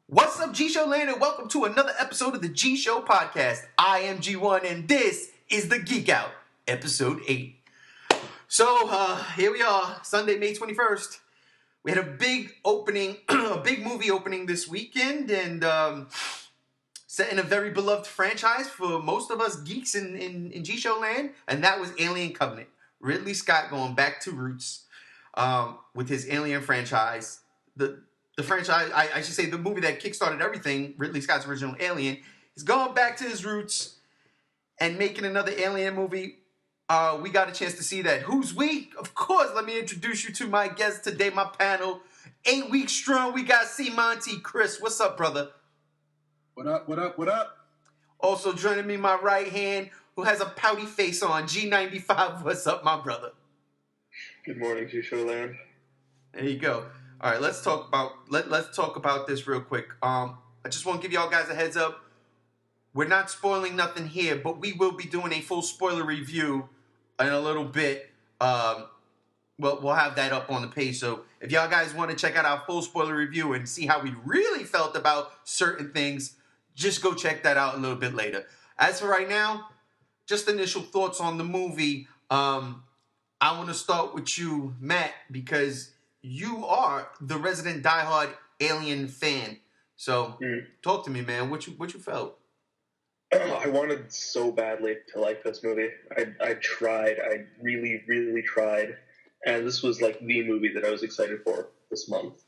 What's up, G Show Land, and welcome to another episode of the G Show Podcast. I am G1, and this is the Geek Out, episode 8. So, here we are, Sunday, May 21st. We had a big opening, a big movie opening this weekend, and set in a very beloved franchise for most of us geeks in G Show Land, and that was Alien Covenant. Ridley Scott going back to roots with his Alien franchise. The franchise, I should say, the movie that kickstarted everything, Ridley Scott's original Alien, is going back to his roots and making another Alien movie. We got a chance to see that. Who's we? Of course, let me introduce you to my guest today, my panel. 8 weeks strong, we got C. Monty. Chris, what's up, brother? What up, what up, what up? Also joining me, my right hand, who has a pouty face on, G95. What's up, my brother? Good morning, G Show Land. There you go. All right, let's talk about this real quick. I just want to give y'all guys a heads up. We're not spoiling nothing here, but we will be doing a full spoiler review in a little bit. We'll have that up on the page. So if y'all guys want to check out our full spoiler review and see how we really felt about certain things, just go check that out a little bit later. As for right now, just initial thoughts on the movie. I want to start with you, Matt, because you are the resident diehard Alien fan. So talk to me, man. What you felt? I wanted so badly to like this movie. I tried. I really, really tried. And this was like the movie that I was excited for this month.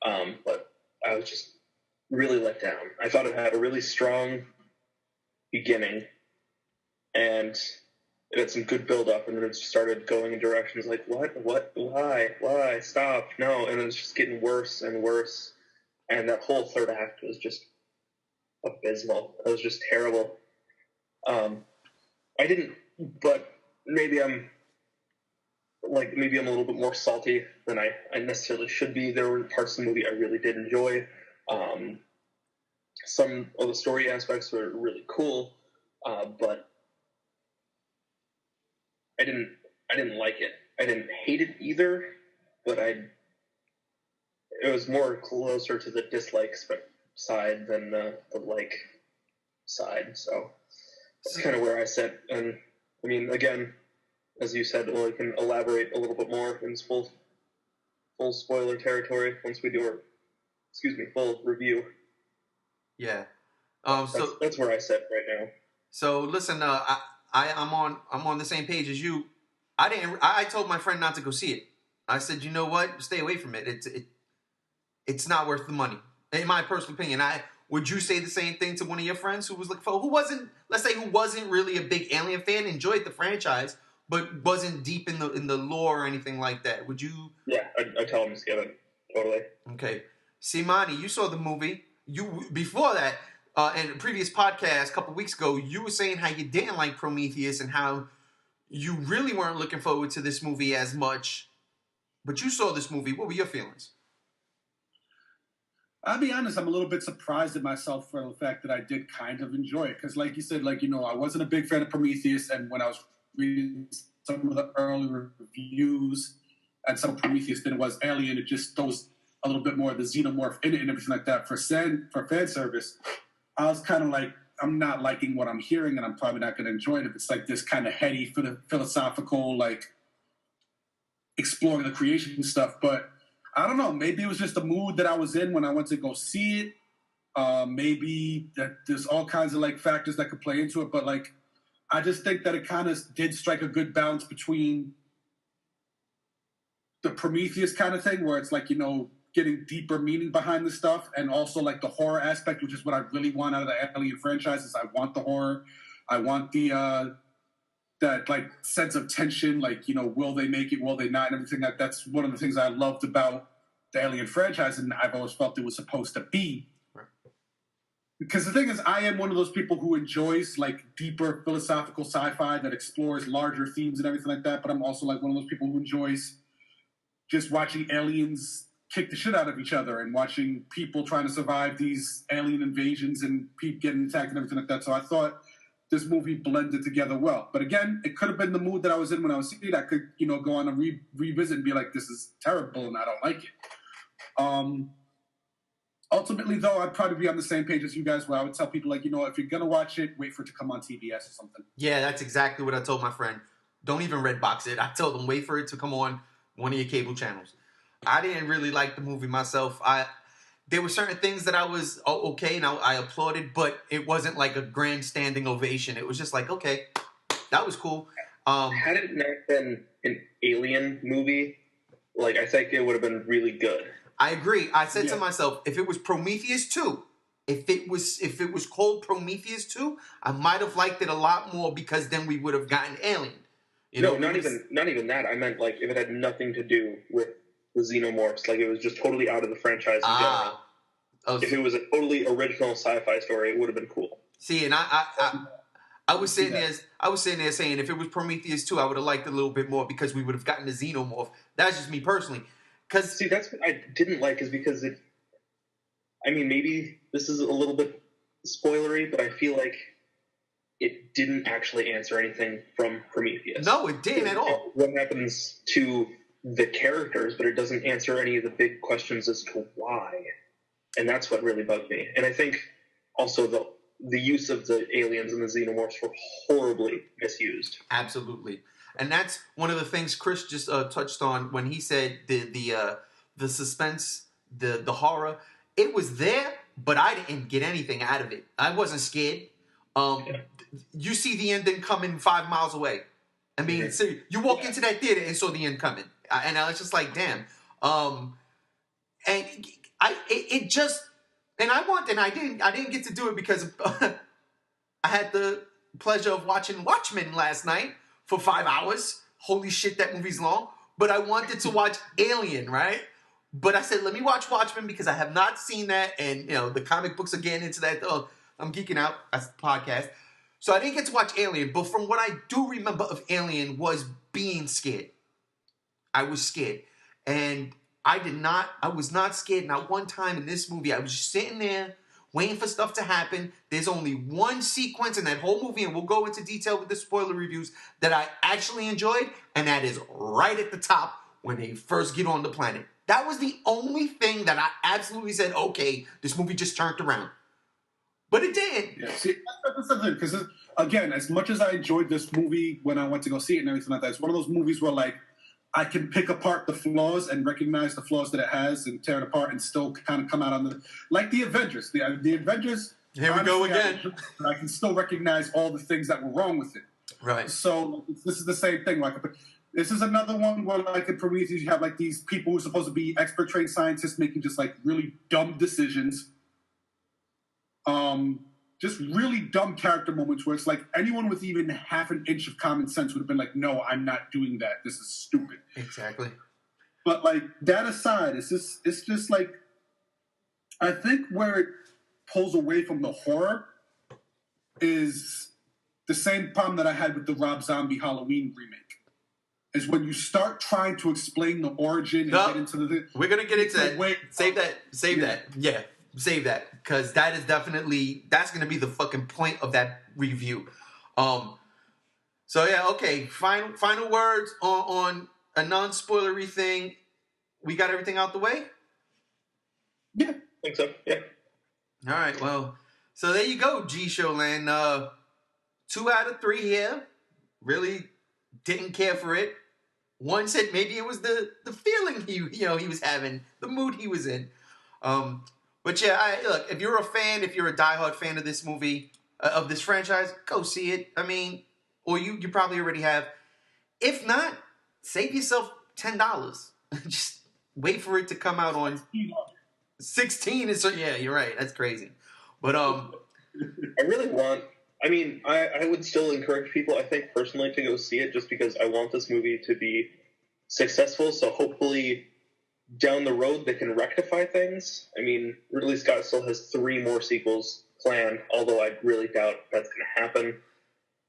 But I was just really let down. I thought it had a really strong beginning. And it had some good build-up, and then it just started going in directions like, what, why, stop, no, and it was just getting worse and worse, and that whole third act was just abysmal. It was just terrible. But maybe I'm a little bit more salty than I necessarily should be. There were parts of the movie I really did enjoy. Some of the story aspects were really cool, but I didn't like it. I didn't hate it either, but it was more closer to the dislike side than the like side. So that's kind of where I sit. And I mean, again, as you said, we can elaborate a little bit more in full spoiler territory once we do our full review. Yeah. That's where I sit right now. So listen, I'm on the same page as you. I told my friend not to go see it. I said, you know what? Stay away from it. It's not worth the money. In my personal opinion. Would you say the same thing to one of your friends who was looking for, who wasn't really a big Alien fan, enjoyed the franchise, but wasn't deep in the lore or anything like that? Would you? Yeah, I tell him to skip it. Totally. Okay. Simani, you saw the movie. Before that, in a previous podcast a couple weeks ago, you were saying how you didn't like Prometheus and how you really weren't looking forward to this movie as much. But you saw this movie. What were your feelings? I'll be honest, I'm a little bit surprised at myself for the fact that I did kind of enjoy it. Because like you said, I wasn't a big fan of Prometheus. And when I was reading some of the early reviews and some Prometheus than it was Alien, it just throws a little bit more of the xenomorph in it and everything like that for fan service. I was kind of like, I'm not liking what I'm hearing, and I'm probably not going to enjoy it if it's like this kind of heady, philosophical, like exploring the creation stuff. But I don't know. Maybe it was just the mood that I was in when I went to go see it. Maybe that there's all kinds of like factors that could play into it. But like, I just think that it kind of did strike a good balance between the Prometheus kind of thing, where it's like, getting deeper meaning behind the stuff, and also like the horror aspect, which is what I really want out of the Alien franchises. I want the horror. I want the that like sense of tension, like, will they make it, will they not, and everything. That's one of the things I loved about the Alien franchise, and I've always felt it was supposed to be. Right. Because the thing is, I am one of those people who enjoys like deeper philosophical sci-fi that explores larger themes and everything like that, but I'm also like one of those people who enjoys just watching aliens kick the shit out of each other and watching people trying to survive these alien invasions and people getting attacked and everything like that. So I thought this movie blended together well. But again, it could have been the mood that I was in when I was seeing it. I could, go on and revisit and be like, this is terrible and I don't like it. Ultimately, though, I'd probably be on the same page as you guys, where I would tell people, like, if you're going to watch it, wait for it to come on TBS or something. Yeah, that's exactly what I told my friend. Don't even Redbox it. I told him, wait for it to come on one of your cable channels. I didn't really like the movie myself. There were certain things that I was okay, and I applauded, but it wasn't like a grand standing ovation. It was just like, okay, that was cool. Had it not been an Alien movie, like, I think it would have been really good. I agree. I said to myself, if it was Prometheus 2, if it was called Prometheus 2, I might have liked it a lot more because then we would have gotten Alien. Not even that. I meant, like, if it had nothing to do with the Xenomorphs, like it was just totally out of the franchise in general. If it was a totally original sci-fi story, it would have been cool. See, and I was sitting there saying if it was Prometheus 2, I would have liked it a little bit more because we would have gotten the Xenomorph. That's just me personally. See, that's what I didn't like, is because maybe this is a little bit spoilery, but I feel like it didn't actually answer anything from Prometheus. No, it didn't at all. What happens to the characters, but it doesn't answer any of the big questions as to why. And that's what really bugged me. And I think also the use of the aliens and the xenomorphs were horribly misused. Absolutely. And that's one of the things Chris just touched on when he said the suspense, the horror. It was there, but I didn't get anything out of it. I wasn't scared. You see the ending coming 5 miles away. I mean, you walk into that theater and saw the end coming, and I was just like, damn. And I didn't get to do it because I had the pleasure of watching Watchmen last night for 5 hours. Holy shit, that movie's long. But I wanted to watch Alien, right? But I said, let me watch Watchmen because I have not seen that, and the comic books are getting into that. I'm geeking out. That's the podcast. So I didn't get to watch Alien, but from what I do remember of Alien was being scared. I was scared. And I was not scared. Not one time in this movie. I was just sitting there waiting for stuff to happen. There's only one sequence in that whole movie, and we'll go into detail with the spoiler reviews, that I actually enjoyed, and that is right at the top when they first get on the planet. That was the only thing that I absolutely said, okay, this movie just turned around. But it did. Yeah, see, that's the thing, because, again, as much as I enjoyed this movie when I went to go see it and everything like that, it's one of those movies where, like, I can pick apart the flaws and recognize the flaws that it has and tear it apart and still kind of come out on the... Like the Avengers. The Avengers... Here we go again. I can still recognize all the things that were wrong with it. Right. So this is the same thing. Like, this is another one where, like, in Prometheus, you have, like, these people who are supposed to be expert trained scientists making just, like, really dumb decisions. Just really dumb character moments where it's like anyone with even half an inch of common sense would have been like, no, I'm not doing that. This is stupid. Exactly. But, like, that aside, it's just like, I think where it pulls away from the horror is the same problem that I had with the Rob Zombie Halloween remake. Is when you start trying to explain the origin and get into the... We're going to get into that. Save that. Yeah. Save that, because that's going to be the fucking point of that review. So yeah, okay. Final words on a non-spoilery thing. We got everything out the way? Yeah, I think so. Yeah. All right. Well, so there you go, G Show Land. 2 out of 3 here. Really didn't care for it. One said maybe it was the feeling he was having, the mood he was in. But yeah, look, if you're a fan, if you're a diehard fan of this movie, of this franchise, go see it. I mean, or you probably already have. If not, save yourself $10. Just wait for it to come out on 16. And so, yeah, you're right. That's crazy. But I really want. I mean, I would still encourage people, I think, personally, to go see it just because I want this movie to be successful. So hopefully down the road they can rectify things. I mean, Ridley Scott still has 3 more sequels planned, although I really doubt that's going to happen.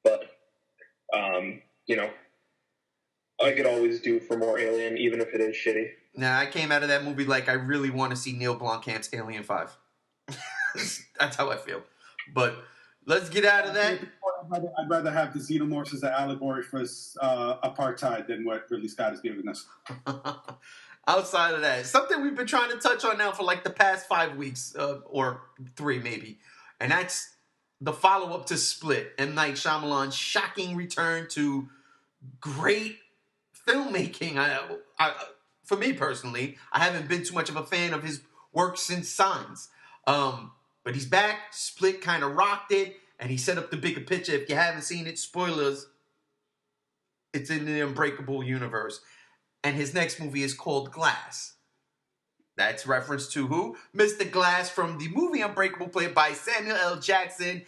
But, I could always do for more Alien, even if it is shitty. Nah, I came out of that movie like I really want to see Neil Blomkamp's Alien 5. That's how I feel. But let's get out of that. I'd rather have the xenomorphs as an allegory for apartheid than what Ridley Scott is giving us. outside of that, something we've been trying to touch on now for like the past 5 weeks, or 3 maybe, and that's the follow-up to Split, M. Night Shyamalan's shocking return to great filmmaking. For me personally, I haven't been too much of a fan of his work since Signs. But he's back. Split kind of rocked it, and he set up the bigger picture. If you haven't seen it, spoilers, it's in the Unbreakable universe. And his next movie is called Glass. That's reference to who? Mr. Glass from the movie Unbreakable, played by Samuel L. Jackson.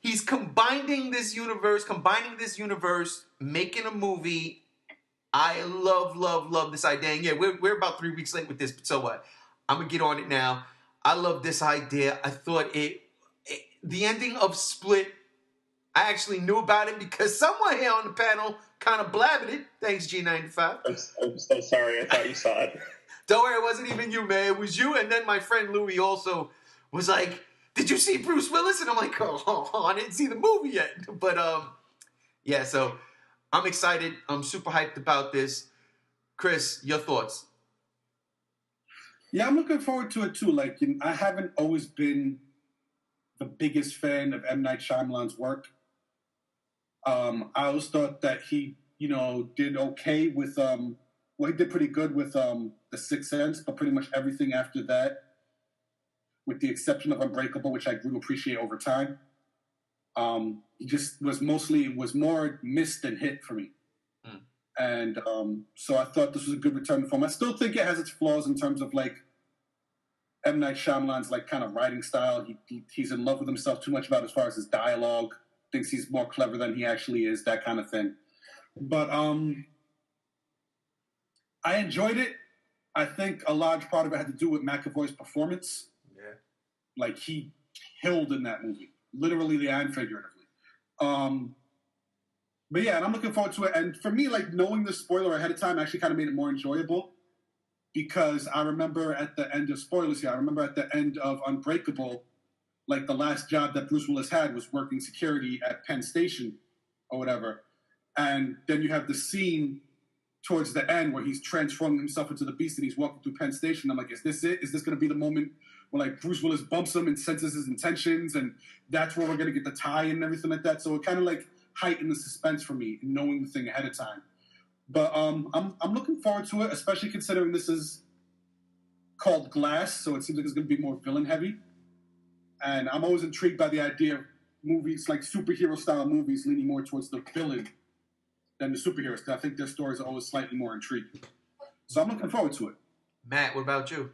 He's combining this universe, making a movie. I love this idea. And yeah, we're about 3 weeks late with this, but so what? I'm going to get on it now. I love this idea. I thought the ending of Split, I actually knew about it because someone here on the panel kind of blabbed it. Thanks, G95. I'm so sorry. I thought you saw it. Don't worry, it wasn't even you, man. It was you. And then my friend Louie also was like, did you see Bruce Willis? And I'm like, oh, I didn't see the movie yet. But yeah, so I'm excited. I'm super hyped about this. Chris, your thoughts? Yeah, I'm looking forward to it too. Like, I haven't always been the biggest fan of M. Night Shyamalan's work. I always thought that he, did okay with, he did pretty good with The Sixth Sense, but pretty much everything after that, with the exception of Unbreakable, which I grew to appreciate over time, he just was more missed than hit for me. And so I thought this was a good return for him. I still think it has its flaws in terms of like M. Night Shyamalan's like kind of writing style. He's in love with himself too much about as far as his dialogue. Thinks he's more clever than he actually is, that kind of thing. But I enjoyed it. I think a large part of it had to do with McAvoy's performance. Yeah. Like, he killed in that movie, literally and figuratively. But yeah, and I'm looking forward to it. And for me, like, knowing the spoiler ahead of time actually kind of made it more enjoyable, because I remember at the end of spoilers here, I remember at the end of Unbreakable, like, the last job that Bruce Willis had was working security at Penn Station or whatever. And then you have the scene towards the end where he's transforming himself into the Beast and he's walking through Penn Station. I'm like, is this it? Is this going to be the moment where, like, Bruce Willis bumps him and senses his intentions, and that's where we're going to get the tie-in and everything like that? So it kind of, like, heightened the suspense for me in knowing the thing ahead of time. But I'm looking forward to it, especially considering this is called Glass, so it seems like it's going to be more villain-heavy. And I'm always intrigued by the idea of movies, like superhero-style movies, leaning more towards the villain than the superheroes. I think their stories are always slightly more intriguing. So I'm looking forward to it. Matt, what about you?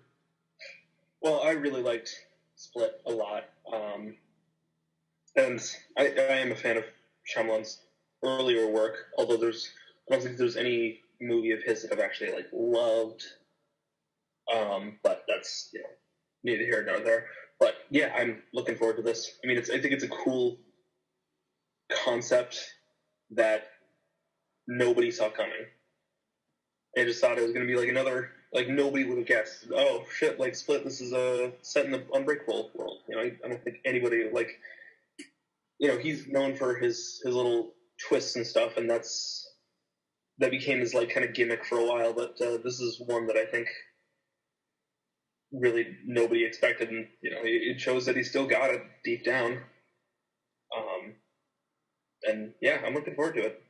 Well, I really liked Split a lot. And I am a fan of Shyamalan's earlier work, although I don't think there's any movie of his that I've actually, like, loved. But that's, neither here nor there. But yeah, I'm looking forward to this. I mean, I think it's a cool concept that nobody saw coming. I just thought it was going to be like another, like, nobody would have guessed. Oh shit! Like, Split. This is set in the Unbreakable world. I don't think anybody, like, he's known for his little twists and stuff, and that became his, like, kind of gimmick for a while. But this is one that I think really nobody expected, and it shows that he still got it deep down. And yeah, I'm looking forward to it.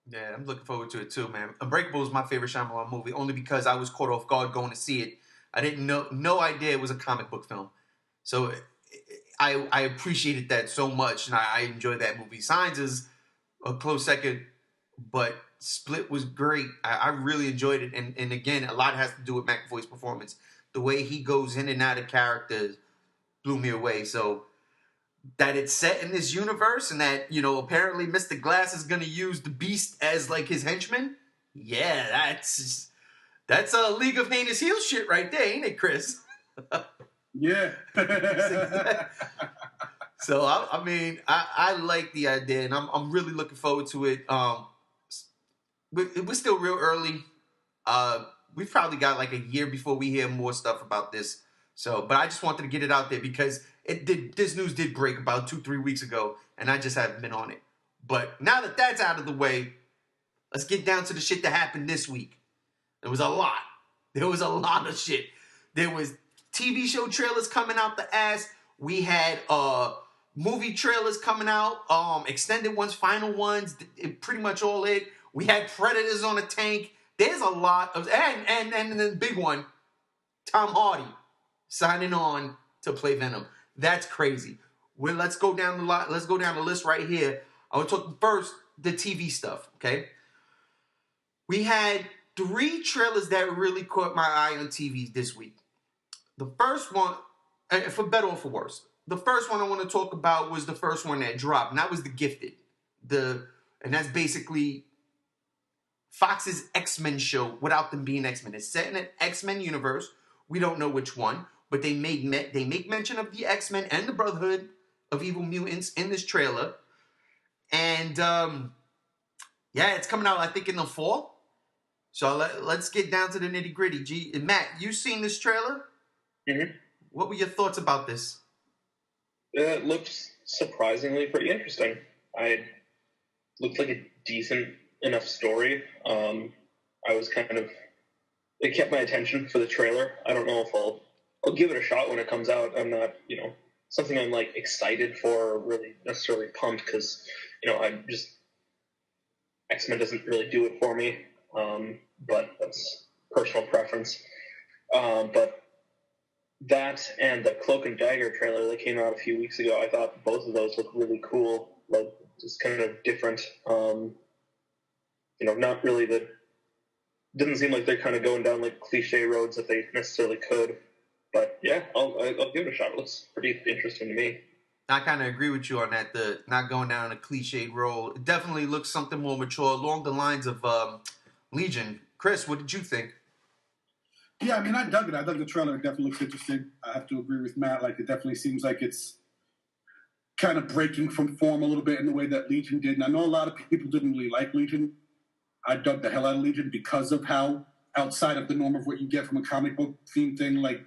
Yeah, I'm looking forward to it too, man. Unbreakable is my favorite Shyamalan movie, only because I was caught off guard going to see it. I didn't no idea it was a comic book film, so I appreciated that so much, and I enjoyed that movie. Signs is a close second, but Split was great. I really enjoyed it, and again, a lot has to do with McAvoy's performance. The way he goes in and out of characters blew me away. So that it's set in this universe, and that, apparently Mr. Glass is going to use the Beast as, like, his henchman. Yeah, that's a League of Heinous Heels shit right there, ain't it, Chris? Yeah. So I mean, I like the idea, and I'm really looking forward to it. We're still real early. We've probably got like a year before we hear more stuff about this. So, but I just wanted to get it out there because this news did break about 2-3 weeks ago, and I just haven't been on it. But now that that's out of the way, let's get down to the shit that happened this week. There was a lot. There was a lot of shit. There was TV show trailers coming out the ass. We had movie trailers coming out, extended ones, final ones, pretty much all it. We had Predators on a tank. There's a lot of, and the big one, Tom Hardy signing on to play Venom. That's crazy. Let's go down the list right here. I will talk first the TV stuff. Okay, we had 3 trailers that really caught my eye on TV this week. The first one, for better or for worse, the first one I want to talk about was the first one that dropped, and that was The Gifted. And that's basically Fox's X-Men show without them being X-Men. It's set in an X-Men universe. We don't know which one, but they make mention of the X-Men and the Brotherhood of Evil Mutants in this trailer. And yeah, it's coming out, I think, in the fall. So let's get down to the nitty-gritty. Matt, you seen this trailer? Mm-hmm. What were your thoughts about this? It looks surprisingly pretty interesting. It looked like a decent enough story. I was it kept my attention for the trailer. I don't know if I'll give it a shot when it comes out. I'm not, something I'm like excited for or really necessarily pumped because, X-Men doesn't really do it for me. But that's personal preference. But that and the Cloak and Dagger trailer that came out a few weeks ago, I thought both of those looked really cool. Like, just kind of different. Not really didn't seem like they're kind of going down like cliche roads that they necessarily could. But yeah, I'll give it a shot. It looks pretty interesting to me. I kind of agree with you on that. The not going down a cliched road. It definitely looks something more mature along the lines of Legion. Chris, what did you think? Yeah, I mean, I dug it. I dug the trailer. It definitely looks interesting. I have to agree with Matt. Like, it definitely seems like it's kind of breaking from form a little bit in the way that Legion did. And I know a lot of people didn't really like Legion. I dug the hell out of Legion because of how outside of the norm of what you get from a comic book theme thing like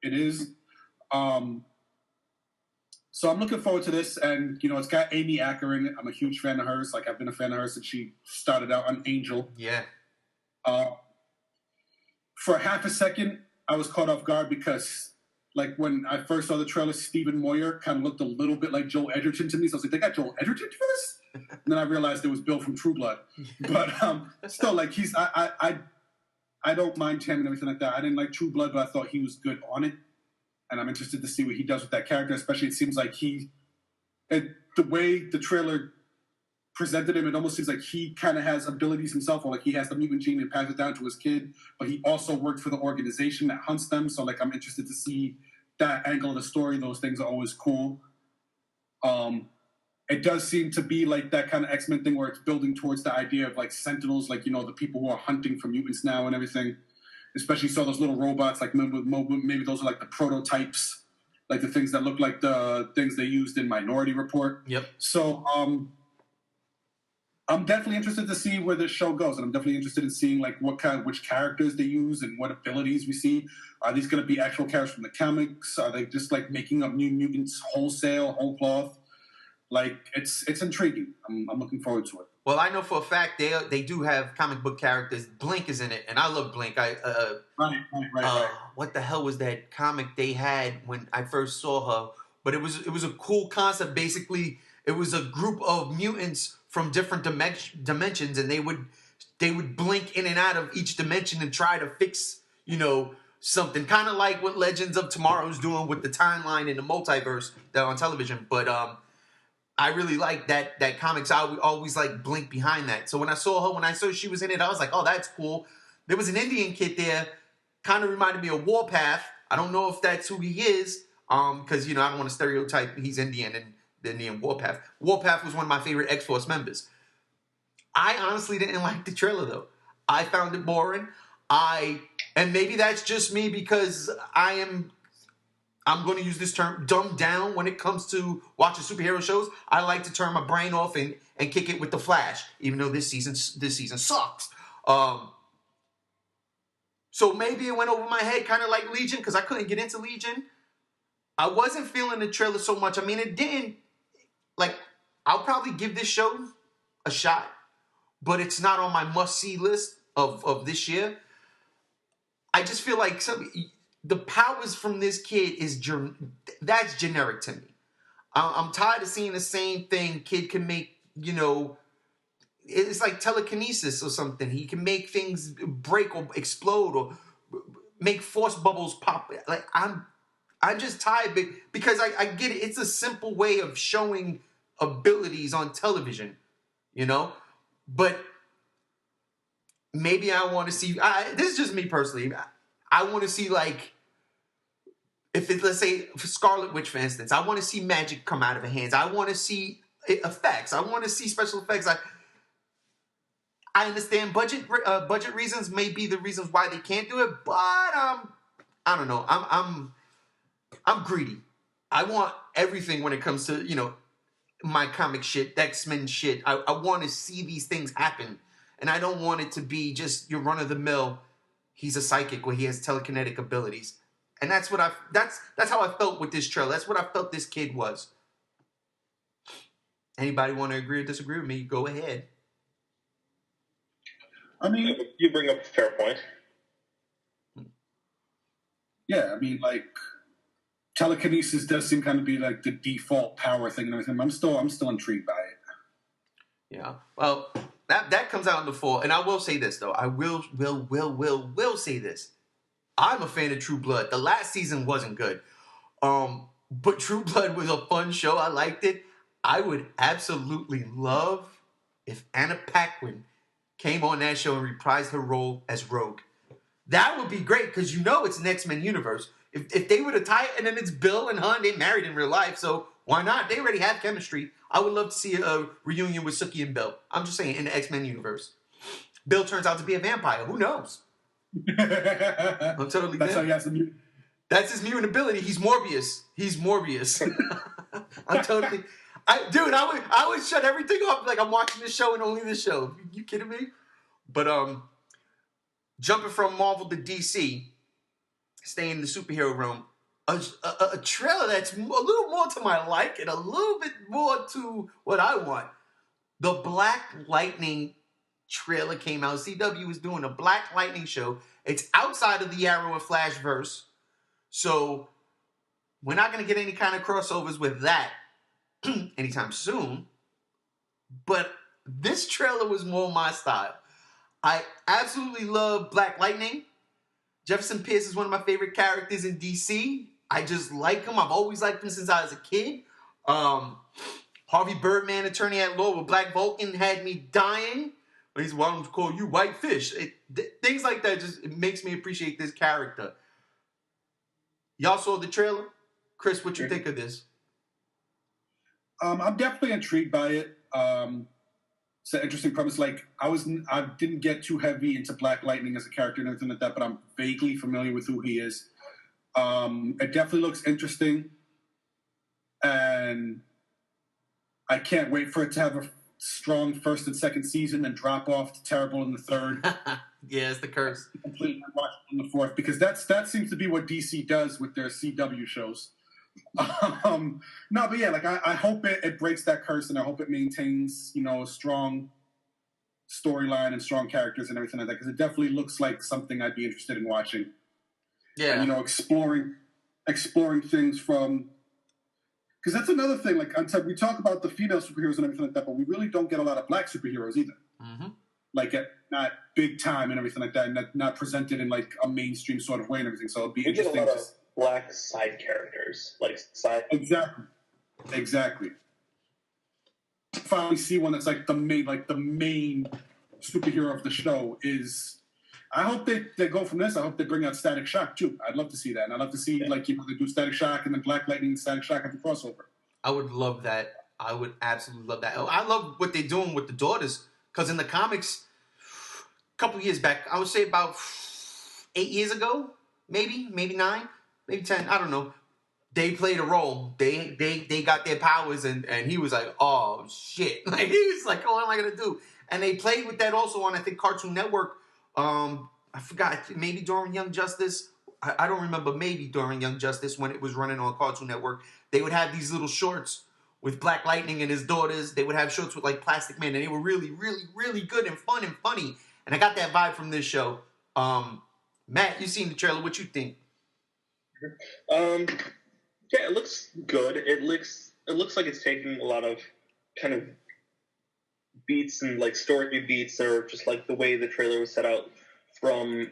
it is. So I'm looking forward to this. And, it's got Amy Acker in it. I'm a huge fan of hers. Like, I've been a fan of hers since she started out on Angel. Yeah. For half a second, I was caught off guard because, like, when I first saw the trailer, Stephen Moyer kind of looked a little bit like Joel Edgerton to me. So I was like, they got Joel Edgerton for this? And then I realized it was Bill from True Blood. But still, like, I don't mind him and everything like that. I didn't like True Blood, but I thought he was good on it. And I'm interested to see what he does with that character, especially it seems like the way the trailer presented him, it almost seems like he kind of has abilities himself, or like he has the mutant gene and passes it down to his kid, but he also worked for the organization that hunts them. So, like, I'm interested to see that angle of the story. Those things are always cool. It does seem to be like that kind of X-Men thing where it's building towards the idea of, like, Sentinels, like, the people who are hunting for mutants now and everything. Especially saw those little robots, like maybe those are like the prototypes, like the things that look like the things they used in Minority Report. Yep. So I'm definitely interested to see where this show goes, and I'm definitely interested in seeing like which characters they use and what abilities we see. Are these going to be actual characters from the comics? Are they just like making up new mutants wholesale, whole cloth? Like it's intriguing. I'm looking forward to it. Well, I know for a fact they do have comic book characters. Blink is in it, and I love Blink. Right. What the hell was that comic they had when I first saw her? But it was a cool concept. Basically, it was a group of mutants from different dimensions, and they would blink in and out of each dimension and try to fix something. Kind of like what Legends of Tomorrow's doing with the timeline in the multiverse that on television. But I really like that comics. I always like Blink behind that. So when I saw she was in it, I was like, oh, that's cool. There was an Indian kid there, kind of reminded me of Warpath. I don't know if that's who he is, because I don't want to stereotype he's Indian and the Indian Warpath. Warpath was one of my favorite X-Force members. I honestly didn't like the trailer though. I found it boring. And maybe that's just me because I'm going to use this term, dumbed down when it comes to watching superhero shows. I like to turn my brain off and kick it with the Flash, even though this season sucks. So maybe it went over my head, kind of like Legion, because I couldn't get into Legion. I wasn't feeling the trailer so much. I mean, it didn't, I'll probably give this show a shot, but it's not on my must-see list of this year. I just feel like the powers from this kid that's generic to me. I'm tired of seeing the same thing. Kid can make, it's like telekinesis or something. He can make things break or explode or make force bubbles pop. Like I'm just tired because I get it. It's a simple way of showing abilities on television, but maybe I want to see. This is just me personally. I want to see, like, let's say for Scarlet Witch, for instance, I want to see magic come out of her hands. I want to see effects. I want to see special effects. I understand budget reasons may be the reasons why they can't do it, but I don't know. I'm greedy. I want everything when it comes to my comic shit, X-Men shit. I want to see these things happen, and I don't want it to be just your run of the mill. He's a psychic where he has telekinetic abilities, and that's how I felt with this trailer. That's what I felt this kid was. Anybody want to agree or disagree with me? Go ahead. I mean, you bring up a fair point. Yeah, I mean, like, telekinesis does seem kind of be like the default power thing and everything. I'm still intrigued by it. Yeah. Well, that comes out in the fall, and I will say this though. I will say this. I'm a fan of True Blood. The last season wasn't good, but True Blood was a fun show. I liked it. I would absolutely love if Anna Paquin came on that show and reprised her role as Rogue. That would be great because it's an X-Men universe. If they were to tie it, and then it's Bill and Hun, they married in real life, so why not? They already have chemistry. I would love to see a reunion with Sookie and Bill. I'm just saying, in the X-Men universe. Bill turns out to be a vampire. Who knows? I'm totally That's how he has to That's his mutant ability. He's Morbius. I'm totally... I would shut everything off like I'm watching this show and only this show. You kidding me? But jumping from Marvel to DC, staying in the superhero realm, a trailer that's a little more to my like and a little bit more to what I want. The Black Lightning trailer came out. CW is doing a Black Lightning show. It's outside of the Arrow and Flash verse, so we're not going to get any kind of crossovers with that anytime soon, but this trailer was more my style. I absolutely love Black Lightning. Jefferson Pierce is one of my favorite characters in DC. I just like him. I've always liked him since I was a kid. Harvey Birdman, attorney at law with Black Vulcan, had me dying. But he's wanting to call you White Fish. Things like that it makes me appreciate this character. Y'all saw the trailer? Chris, what you think of this? I'm definitely intrigued by it. It's an interesting premise. Like, I didn't get too heavy into Black Lightning as a character and everything like that, but I'm vaguely familiar with who he is. It definitely looks interesting, and I can't wait for it to have a strong first and second season and drop off to terrible in the third. Yeah, it's the curse. Completely watch in the fourth, because that seems to be what DC does with their CW shows. No, but yeah, like I hope it breaks that curse, and I hope it maintains, a strong storyline and strong characters and everything like that, because it definitely looks like something I'd be interested in watching. Yeah, and, exploring things from, because that's another thing. Like, we talk about the female superheroes and everything like that, but we really don't get a lot of black superheroes either. Mm-hmm. Like, not big time and everything like that, and not presented in like a mainstream sort of way and everything. So it'd be interesting. Get a lot of black side characters, like side. Exactly. Finally, see one that's like the main superhero of the show is. I hope they go from this. I hope they bring out Static Shock too. I'd love to see that, and I'd love to see they do Static Shock and then Black Lightning and Static Shock at the crossover. I would love that. I would absolutely love that. I love what they're doing with the daughters, because in the comics, a couple years back, I would say about 8 years ago, maybe 9, maybe 10. I don't know. They played a role. They got their powers, and he was like, oh shit, like he was like, oh, what am I gonna do? And they played with that also on, I think, Cartoon Network. I forgot, maybe during Young Justice. I don't remember, maybe during Young Justice when it was running on Cartoon Network. They would have these little shorts with Black Lightning and his daughters. They would have shorts with like Plastic Man, and they were really, really, really good and fun and funny. And I got that vibe from this show. Matt, you seen the trailer? What you think? Yeah, it looks good. It looks like it's taking a lot of kind of beats and like story beats, or just like the way the trailer was set out from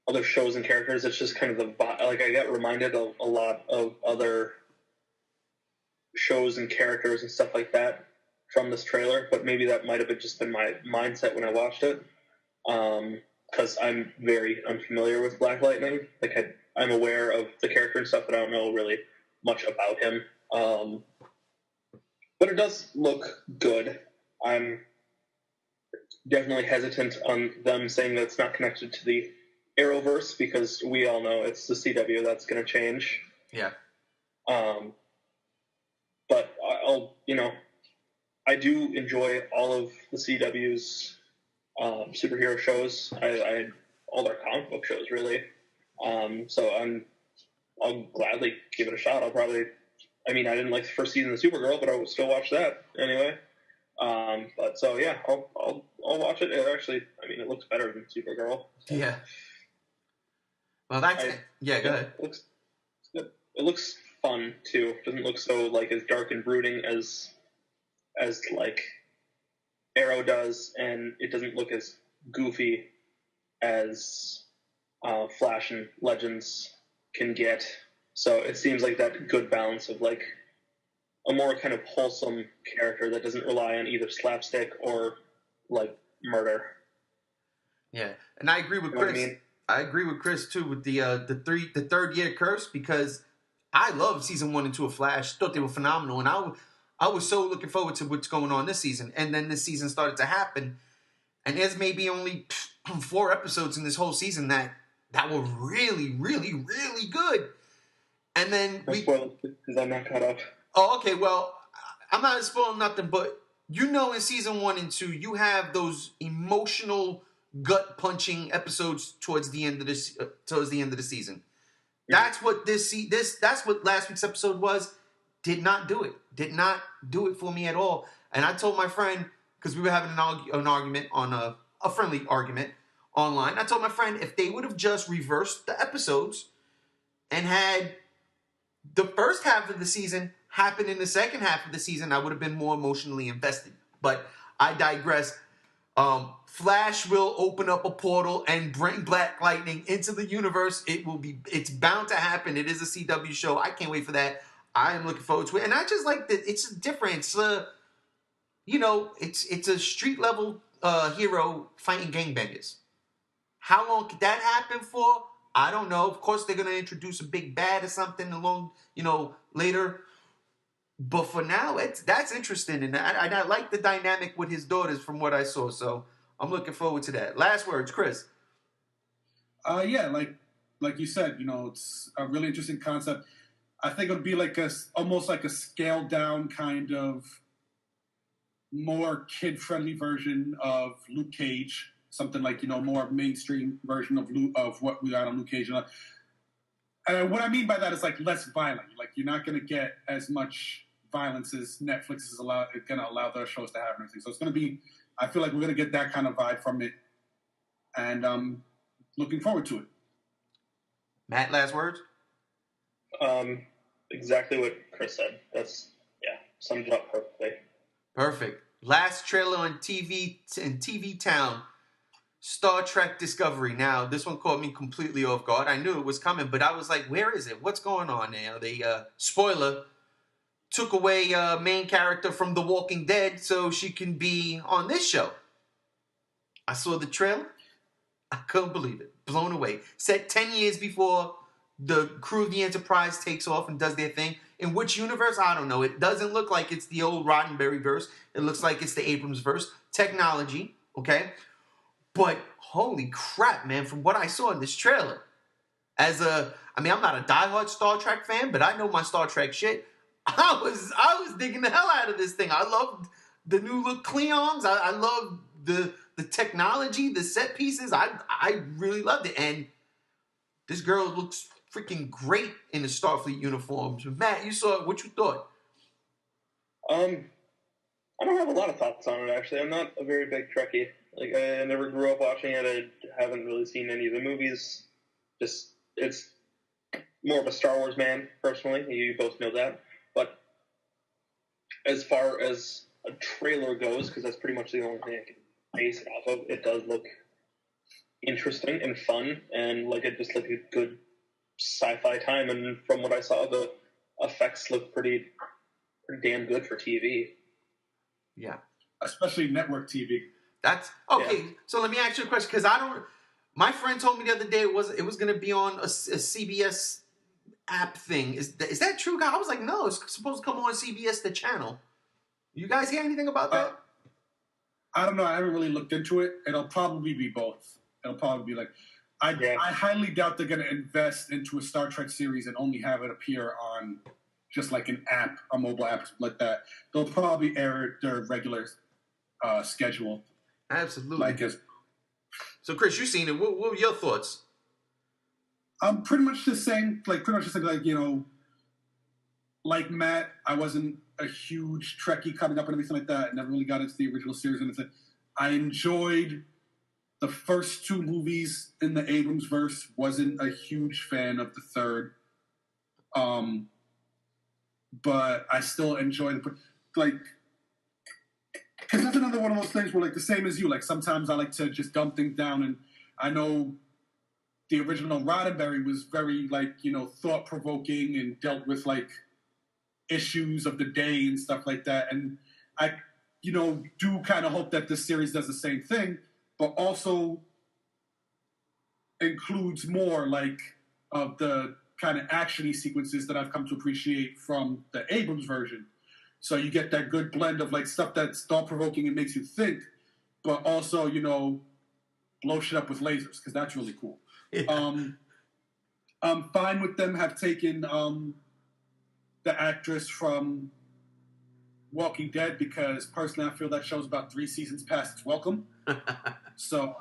other shows and characters. It's just kind of the like I got reminded of a lot of other shows and characters and stuff like that from this trailer, but maybe that might have just been my mindset when I watched it, because I'm very unfamiliar with Black Lightning. Like I'm aware of the character and stuff, but I don't know really much about him. But it does look good. I'm definitely hesitant on them saying that it's not connected to the Arrowverse, because we all know it's the CW that's going to change. Yeah. But I do enjoy all of the CW's superhero shows. I all their comic book shows, really. So I'll gladly give it a shot. I didn't like the first season of Supergirl, but I would still watch that anyway. But so yeah, I'll watch it. It actually, it looks better than Supergirl. So. Yeah. Well, go ahead. It looks good. It looks fun too. It doesn't look so like as dark and brooding as like Arrow does, and it doesn't look as goofy as Flash and Legends can get. So it seems like that good balance of like a more kind of wholesome character that doesn't rely on either slapstick or like murder. Yeah, and I agree with Chris. I agree with Chris too with the third year curse, because I love season 1 and 2 of Flash. Thought they were phenomenal, and I was so looking forward to what's going on this season. And then this season started to happen, and there's maybe only 4 episodes in this whole season that were really, really, really good. And then because I'm not caught up. Oh, okay. Well, I'm not spoiling nothing, but in season 1 and 2, you have those emotional, gut punching episodes towards the end of the season. Yeah. That's what that's what last week's episode was. Did not do it. Did not do it for me at all. And I told my friend, because we were having an argument on a friendly argument online. I told my friend, if they would have just reversed the episodes and had the first half of the season happen in the second half of the season, I would have been more emotionally invested. But I digress. Flash will open up a portal and bring Black Lightning into the universe. It's bound to happen. It is a CW show. I can't wait for that. I am looking forward to it. And I just like that it's different. It's it's a street level hero fighting gangbangers. How long could that happen for? I don't know. Of course, they're going to introduce a big bad or something along, later. But for now, that's interesting. And I like the dynamic with his daughters from what I saw. So I'm looking forward to that. Last words, Chris. Yeah, like you said, it's a really interesting concept. I think it would be like almost like a scaled down kind of more kid-friendly version of Luke Cage. Something like, more mainstream version of what we got on Luke Cage. And what I mean by that is like less violent. Like you're not going to get as much violence as Netflix is going to allow their shows to have and everything. So it's going to be, I feel like we're going to get that kind of vibe from it. And I'm looking forward to it. Matt, last words? Exactly what Chris said. Summed it up perfectly. Perfect. Last trailer on TV in TV Town. Star Trek Discovery. Now, this one caught me completely off guard. I knew it was coming, but I was like, where is it? What's going on now? They, spoiler, took away main character from The Walking Dead so she can be on this show. I saw the trailer. I couldn't believe it. Blown away. Set 10 years before the crew of the Enterprise takes off and does their thing. In which universe? I don't know. It doesn't look like it's the old Roddenberry verse. It looks like it's the Abrams verse. Technology, okay? But holy crap, man, from what I saw in this trailer, I'm not a diehard Star Trek fan, but I know my Star Trek shit. I was digging the hell out of this thing. I loved the new look Klingons. I love the technology, the set pieces. I really loved it. And this girl looks freaking great in the Starfleet uniform. So Matt, you saw it. What you thought? I don't have a lot of thoughts on it, actually. I'm not a very big Trekkie. Like, I never grew up watching it. I haven't really seen any of the movies. Just, it's more of a Star Wars man, personally. You both know that. But as far as a trailer goes, because that's pretty much the only thing I can base it off of, it does look interesting and fun, and like it just looked a good sci-fi time. And from what I saw, the effects look pretty damn good for TV. Yeah, especially network TV. That's okay. Yeah. So let me ask you a question, because I don't. My friend told me the other day it was going to be on a CBS app thing. Is that true, guy? I was like, no, it's supposed to come on CBS, the channel. You guys hear anything about that? I don't know. I haven't really looked into it. It'll probably be both. It'll probably be like, I highly doubt they're going to invest into a Star Trek series and only have it appear on just like an app, a mobile app like that. They'll probably air their regular schedule. Absolutely. So, Chris, you've seen it. What were your thoughts? Pretty much the same. Like Matt, I wasn't a huge Trekkie coming up and everything like that. I never really got into the original series. And I enjoyed the first two movies in the Abrams verse. Wasn't a huge fan of the third. But I still enjoyed because that's another one of those things where, like, the same as you, like, sometimes I like to just dumb things down, and I know the original Roddenberry was very, like, thought-provoking and dealt with, like, issues of the day and stuff like that, and I, do kind of hope that this series does the same thing, but also includes more, like, of the kind of action-y sequences that I've come to appreciate from the Abrams version. So you get that good blend of, like, stuff that's thought-provoking and makes you think, but also, blow shit up with lasers, because that's really cool. Yeah. I'm fine with them have taken the actress from Walking Dead, because personally I feel that show's about 3 seasons past its welcome. So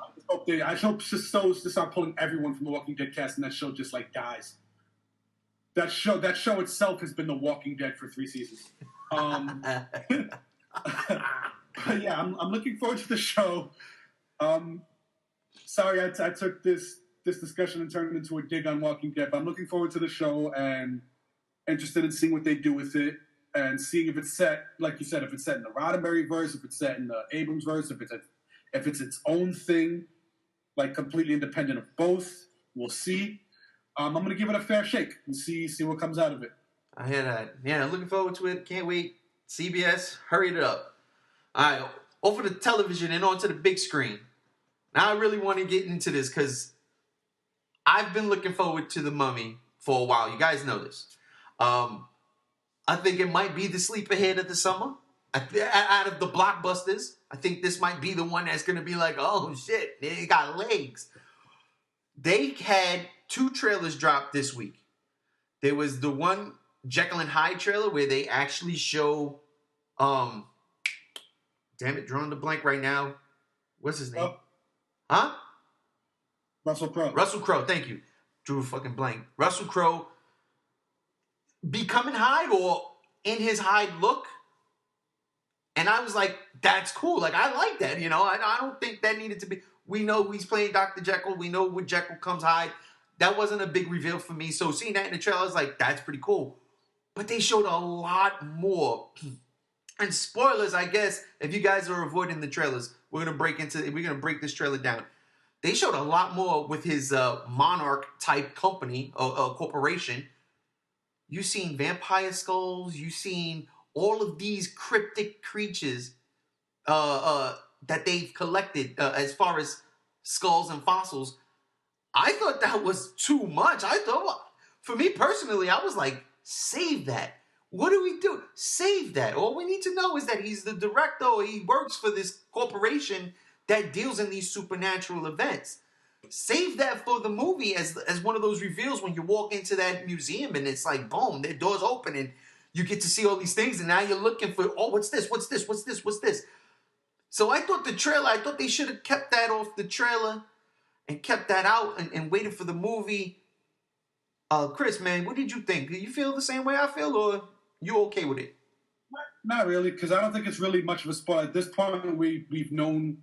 I hope just to start pulling everyone from the Walking Dead cast, and that show just, like, dies. That show itself has been The Walking Dead for 3 seasons. But yeah, I'm looking forward to the show. Sorry, I took this discussion and turned it into a dig on Walking Dead, but I'm looking forward to the show and interested in seeing what they do with it, and seeing if it's set, like you said, if it's set in the Roddenberry verse, if it's set in the Abrams verse, if it's its own thing, like completely independent of both. We'll see. I'm going to give it a fair shake and see what comes out of it. I hear that. Yeah, looking forward to it. Can't wait. CBS, hurry it up. All right, over the television and onto the big screen. Now I really want to get into this because I've been looking forward to The Mummy for a while. You guys know this. I think it might be the sleeper hit of the summer. Out of the blockbusters, I think this might be the one that's going to be like, oh, shit, they got legs. They had 2 trailers dropped this week. There was the one Jekyll and Hyde trailer where they actually show, damn it, drawing the blank right now. What's his name? Oh. Huh? Russell Crowe. Russell Crowe, thank you. Drew a fucking blank. Russell Crowe becoming Hyde or in his Hyde look. And I was like, that's cool. Like, I like that, I don't think that needed to be. We know he's playing Dr. Jekyll. We know with Jekyll comes Hyde. That wasn't a big reveal for me. So seeing that in the trailer, I was like, that's pretty cool. But they showed a lot more. And spoilers, I guess, if you guys are avoiding the trailers, we're gonna break this trailer down. They showed a lot more with his Monarch type company or corporation. You've seen vampire skulls. You've seen all of these cryptic creatures that they've collected as far as skulls and fossils. I thought that was too much. For me personally, I was like, save that. What do we do? Save that. All we need to know is that he's the director or he works for this corporation that deals in these supernatural events. Save that for the movie as one of those reveals when you walk into that museum and it's like, boom, their doors open and you get to see all these things and now you're looking for, oh, what's this? What's this? What's this? What's this? So I thought they should have kept that off the trailer and kept that out and waited for the movie. Chris, man, what did you think? Do you feel the same way I feel, or you okay with it? Not really, because I don't think it's really much of a spoiler. At this point, we've known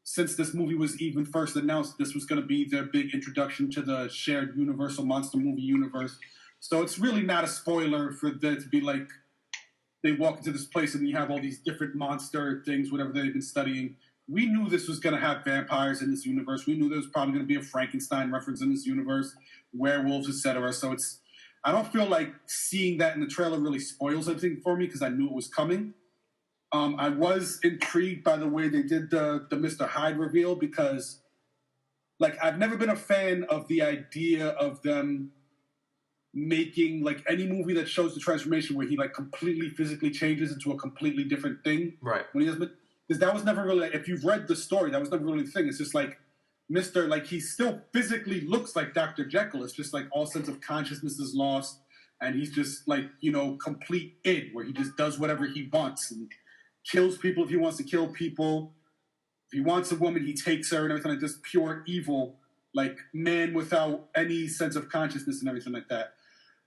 since this movie was even first announced, this was going to be their big introduction to the shared Universal monster movie universe. So it's really not a spoiler for there to be like, they walk into this place and you have all these different monster things, whatever they've been studying. We knew this was going to have vampires in this universe. We knew there was probably going to be a Frankenstein reference in this universe, werewolves, etc. So I don't feel like seeing that in the trailer really spoils anything for me because I knew it was coming. I was intrigued by the way they did the Mr. Hyde reveal because, like, I've never been a fan of the idea of them making, like, any movie that shows the transformation where he, like, completely physically changes into a completely different thing. Right. When he does, because that was never really, if you've read the story, that was never really the thing. It's just like, like, he still physically looks like Dr. Jekyll. It's just like all sense of consciousness is lost, and he's just like, complete id, where he just does whatever he wants and kills people if he wants to kill people. If he wants a woman, he takes her and everything, like just pure evil, like man without any sense of consciousness and everything like that.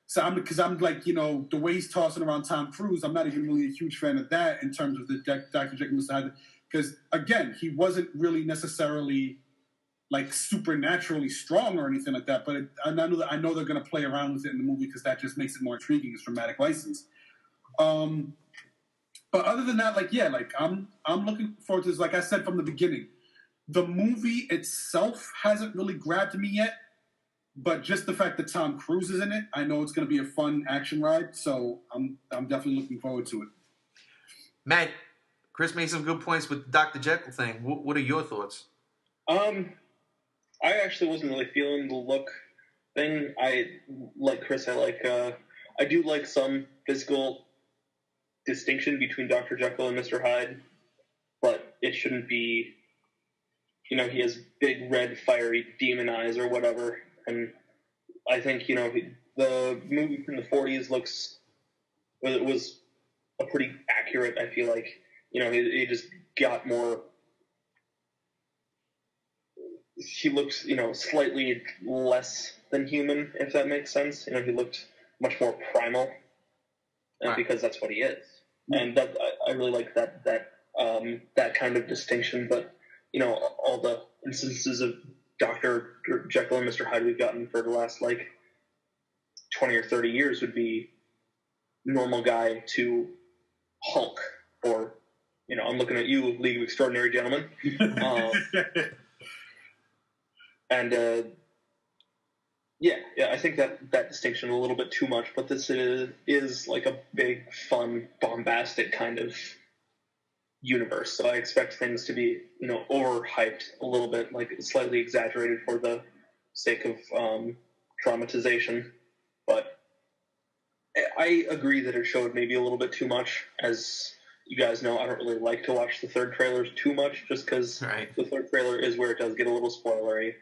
So I'm like, the way he's tossing around Tom Cruise, I'm not even really a huge fan of that in terms of the Dr. Jekyll Mr. Hyde, because again, he wasn't really necessarily like supernaturally strong or anything like that. But I know they're going to play around with it in the movie because that just makes it more intriguing. It's dramatic license. But other than that, I'm looking forward to this. Like I said from the beginning, the movie itself hasn't really grabbed me yet. But just the fact that Tom Cruise is in it, I know it's going to be a fun action ride. So I'm definitely looking forward to it. Matt, Chris made some good points with the Dr. Jekyll thing. What are your thoughts? I actually wasn't really feeling the look thing. Like Chris, I do like some physical distinction between Dr. Jekyll and Mr. Hyde, but it shouldn't be, he has big red fiery demon eyes or whatever. And I think, the movie from the 40s was a pretty accurate, I feel like. He just got more, he looks, slightly less than human, if that makes sense. He looked much more primal, right. Because that's what he is. And that I really like that kind of distinction. But all the instances of Dr. Jekyll and Mr. Hyde we've gotten for the last 20 or 30 years would be normal guy to Hulk, or I'm looking at you, League of Extraordinary Gentlemen. I think that distinction a little bit too much, but this is like a big, fun, bombastic kind of universe. So I expect things to be, overhyped a little bit, like slightly exaggerated for the sake of dramatization. But I agree that it showed maybe a little bit too much. As you guys know, I don't really like to watch the third trailers too much, just because the third trailer is where it does get a little spoilery.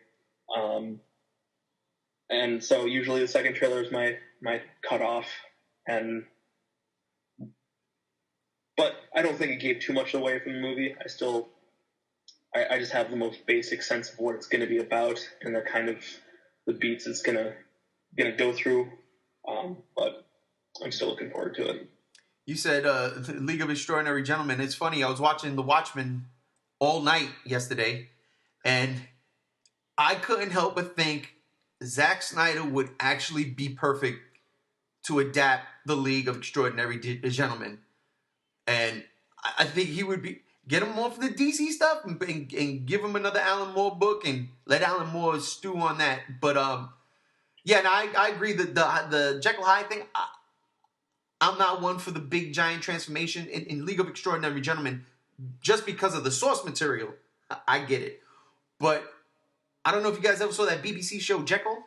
And so usually the second trailer is my cutoff, but I don't think it gave too much away from the movie. I just have the most basic sense of what it's going to be about and the kind of the beats it's gonna go through. But I'm still looking forward to it. You said League of Extraordinary Gentlemen. It's funny, I was watching The Watchmen all night yesterday, and I couldn't help but think Zack Snyder would actually be perfect to adapt the League of Extraordinary Gentlemen. And I think he would get him off the DC stuff and give him another Alan Moore book and let Alan Moore stew on that. But I agree that the Jekyll Hyde thing, I'm not one for the big giant transformation in League of Extraordinary Gentlemen just because of the source material. I get it. But I don't know if you guys ever saw that BBC show Jekyll.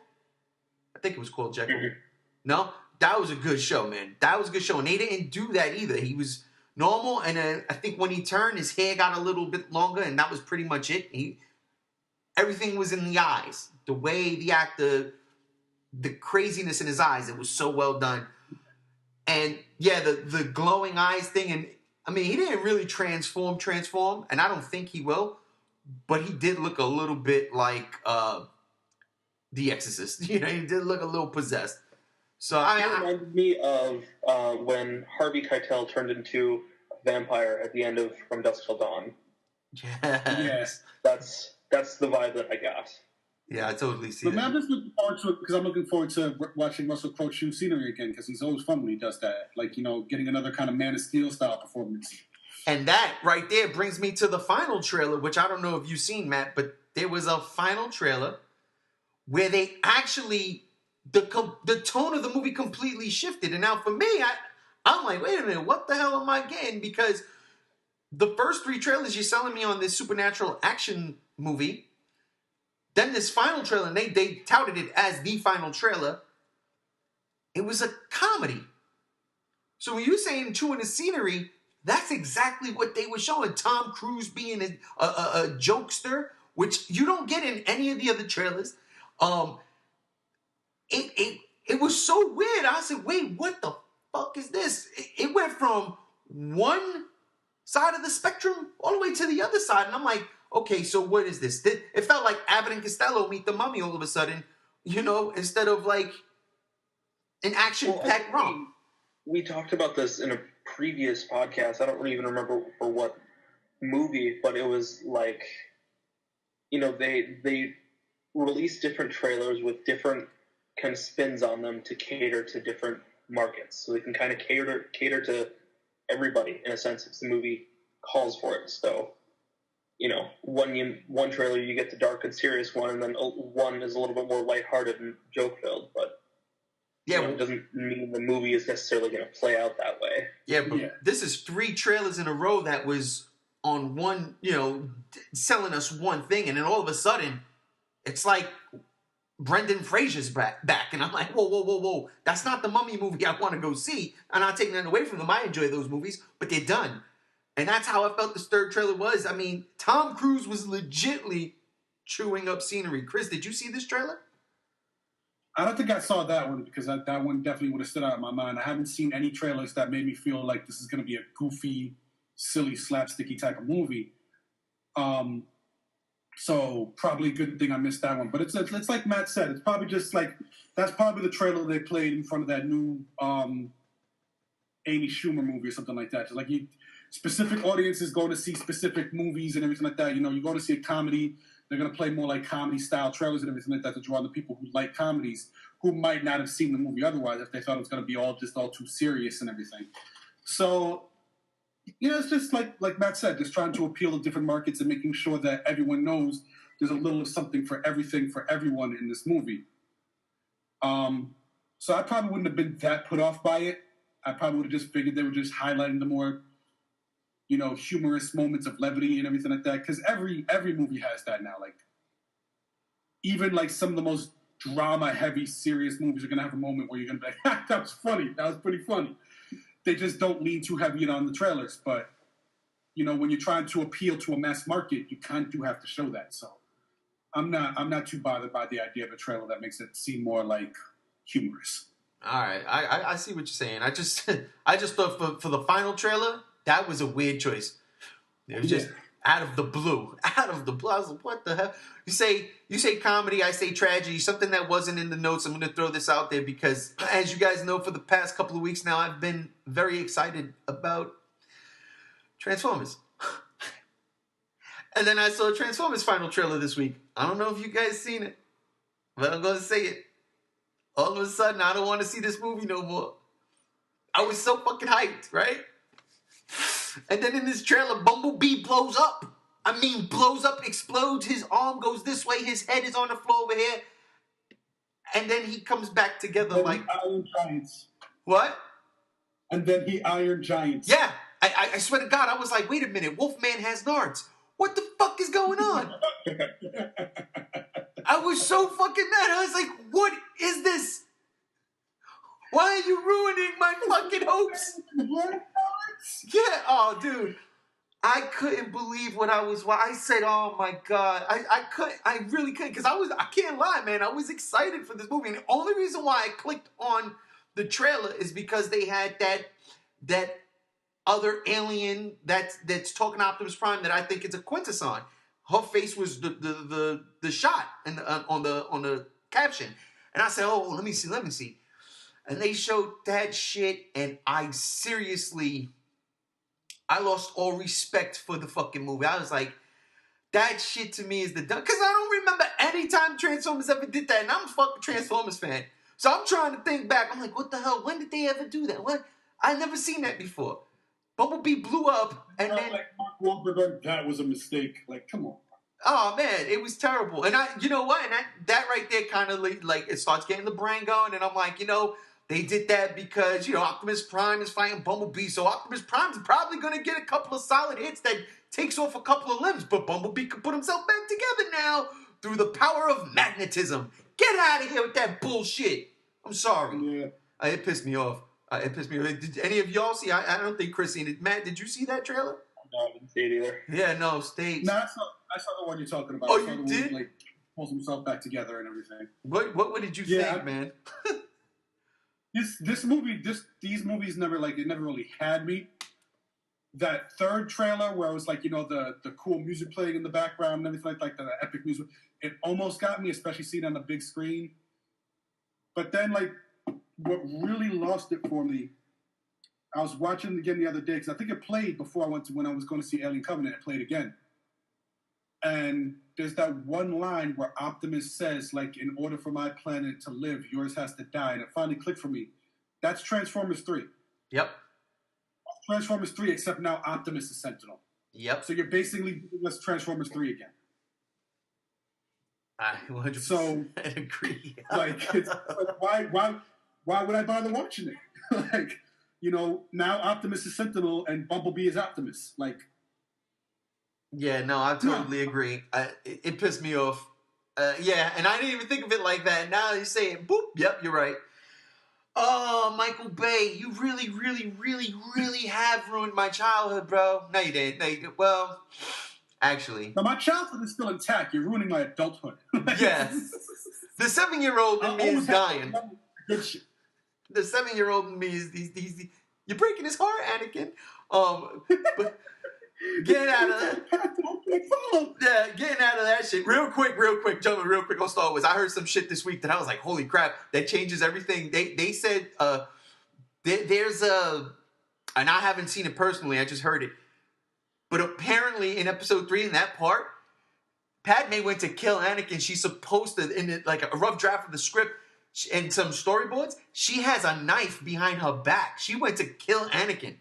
I think it was called Jekyll. Mm-hmm. No? That was a good show, man. That was a good show. And they didn't do that either. He was normal, and I think when he turned, his hair got a little bit longer, and that was pretty much it. Everything was in the eyes. The way the actor, the craziness in his eyes, it was so well done. And yeah, the glowing eyes thing, and I mean, he didn't really transform, and I don't think he will, but he did look a little bit like The Exorcist. He did look a little possessed. So it reminded me of when Harvey Keitel turned into a vampire at the end of From Dusk Till Dawn. Yes. That's the vibe that I got. Yeah, I totally see But that. man, I'm just looking forward to it because I'm looking forward to watching Russell Crowe chew scenery again because he's always fun when he does that. Like, getting another kind of Man of Steel style performance. And that right there brings me to the final trailer, which I don't know if you've seen, Matt, but there was a final trailer where they actually the tone of the movie completely shifted. And now for me, I'm like, wait a minute, what the hell am I getting? Because the first 3 trailers you're selling me on this supernatural action movie. Then this final trailer, and they touted it as the final trailer. It was a comedy. So when you're saying chewing the scenery, that's exactly what they were showing. Tom Cruise being a jokester, which you don't get in any of the other trailers. It was so weird. I said, wait, what the fuck is this? It went from one side of the spectrum all the way to the other side. And I'm like, okay, so what is this? It felt like Abbott and Costello meet the Mummy all of a sudden, instead of like an action-packed romp. We talked about this in a previous podcast. I don't really even remember for what movie, but it was like, they released different trailers with different kind of spins on them to cater to different markets. So they can kind of cater to everybody in a sense if the movie calls for it. So, one trailer you get the dark and serious one, and then one is a little bit more lighthearted and joke-filled, but yeah, it doesn't mean the movie is necessarily going to play out that way. Yeah, but this is 3 trailers in a row that was on one, selling us one thing, and then all of a sudden, it's like Brendan Fraser's back, and I'm like, whoa, that's not the Mummy movie I want to go see. I'm not taking that away from them. I enjoy those movies, but they're done. And that's how I felt this 3rd trailer was. I mean, Tom Cruise was legitly chewing up scenery. Chris, did you see this trailer? I don't think I saw that one because that one definitely would have stood out in my mind. I haven't seen any trailers that made me feel like this is going to be a goofy, silly, slapsticky type of movie. So probably a good thing I missed that one. But it's like Matt said. It's probably just like that's probably the trailer they played in front of that new Amy Schumer movie or something like that. Just like specific audiences going to see specific movies and everything like that. You're going to see a comedy. They're going to play more like comedy-style trailers and everything like that to draw the people who like comedies who might not have seen the movie otherwise if they thought it was going to be all too serious and everything. So, it's just like Matt said, just trying to appeal to different markets and making sure that everyone knows there's a little of something for everything for everyone in this movie. So I probably wouldn't have been that put off by it. I probably would have just figured they were just highlighting the more humorous moments of levity and everything like that. Because every movie has that now. Like, even like some of the most drama-heavy, serious movies are going to have a moment where you're going to be like, that was funny. That was pretty funny. They just don't lean too heavy on the trailers. But, when you're trying to appeal to a mass market, you kind of do have to show that. So I'm not too bothered by the idea of a trailer that makes it seem more like humorous. All right. I see what you're saying. I just thought for the final trailer, that was a weird choice. It was just out of the blue. I was like, what the hell? You say comedy, I say tragedy, something that wasn't in the notes. I'm going to throw this out there because, as you guys know, for the past couple of weeks now, I've been very excited about Transformers. And then I saw Transformers final trailer this week. I don't know if you guys seen it, but I'm going to say it. All of a sudden, I don't want to see this movie no more. I was so fucking hyped, right? And then in this trailer, Bumblebee blows up. Blows up, explodes. His arm goes this way. His head is on the floor over here. And then he comes back together like... Iron Giants. What? And then he Iron Giants. Yeah. I swear to God, I was like, wait a minute. Wolfman has nards. What the fuck is going on? I was so fucking mad. I was like, what is this? Why are you ruining my fucking hopes? Yeah, oh, dude. I couldn't believe what I was. I said, "Oh my god!" I really couldn't because I can't lie, man. I was excited for this movie, and the only reason why I clicked on the trailer is because they had that other alien that's talking Optimus Prime that I think it's a quintesson. Her face was the shot and on the caption, and I said, "Oh, let me see." And they showed that shit, and I lost all respect for the fucking movie. I was like, That shit to me is the dumb. Because I don't remember any time Transformers ever did that. And I'm a fucking Transformers fan. So I'm trying to think back. I'm like, what the hell? When did they ever do that? What? I've never seen that before. Bumblebee blew up, and then like Mark Wahlberg, that was a mistake. Like, come on. Oh man, it was terrible. And you know what? And that right there kind of like it starts getting the brain going. And I'm like, they did that because Optimus Prime is fighting Bumblebee, so Optimus Prime's probably gonna get a couple of solid hits that takes off a couple of limbs. But Bumblebee can put himself back together now through the power of magnetism. Get out of here with that bullshit. I'm sorry. Yeah. It pissed me off. Did any of y'all see? I don't think Chris seen it. Matt, did you see that trailer? No, I didn't see it either. Yeah, no, State. No, I saw the one you're talking about. Oh, I saw you the did? one, like, pulls himself back together and everything. What did you think, man? These movies never really had me. That third trailer where it was like, the cool music playing in the background and everything like the epic music, it almost got me, especially seeing it on the big screen. But then, like, what really lost it for me, I was watching it again the other day, because I think it played before when I was going to see Alien Covenant, it played again. And there's that one line where Optimus says, like, in order for my planet to live, yours has to die. And it finally clicked for me. That's Transformers 3. Yep. Transformers 3, except now Optimus is Sentinel. Yep. So you're basically doing us Transformers 3 again. I 100% agree. Why would I bother watching it? Like, now Optimus is Sentinel and Bumblebee is Optimus. Like, yeah, no, I totally agree. It pissed me off. Yeah, and I didn't even think of it like that. Now you say it, boop, yep, you're right. Oh, Michael Bay, you really, really, really, really have ruined my childhood, bro. No, you didn't. Well, actually. Now, my childhood is still intact. You're ruining my adulthood. Yeah. The 7-year-old in me is dying. Good shit. The 7-year-old in me is you're breaking his heart, Anakin. But getting out of that. Yeah, getting out of that shit. Real quick, jumping real quick on Star Wars. I heard some shit this week that I was like, holy crap, that changes everything. They said there's and I haven't seen it personally, I just heard it. But apparently in episode 3, in that part, Padme went to kill Anakin. She's supposed to, in like a rough draft of the script and some storyboards, she has a knife behind her back. She went to kill Anakin.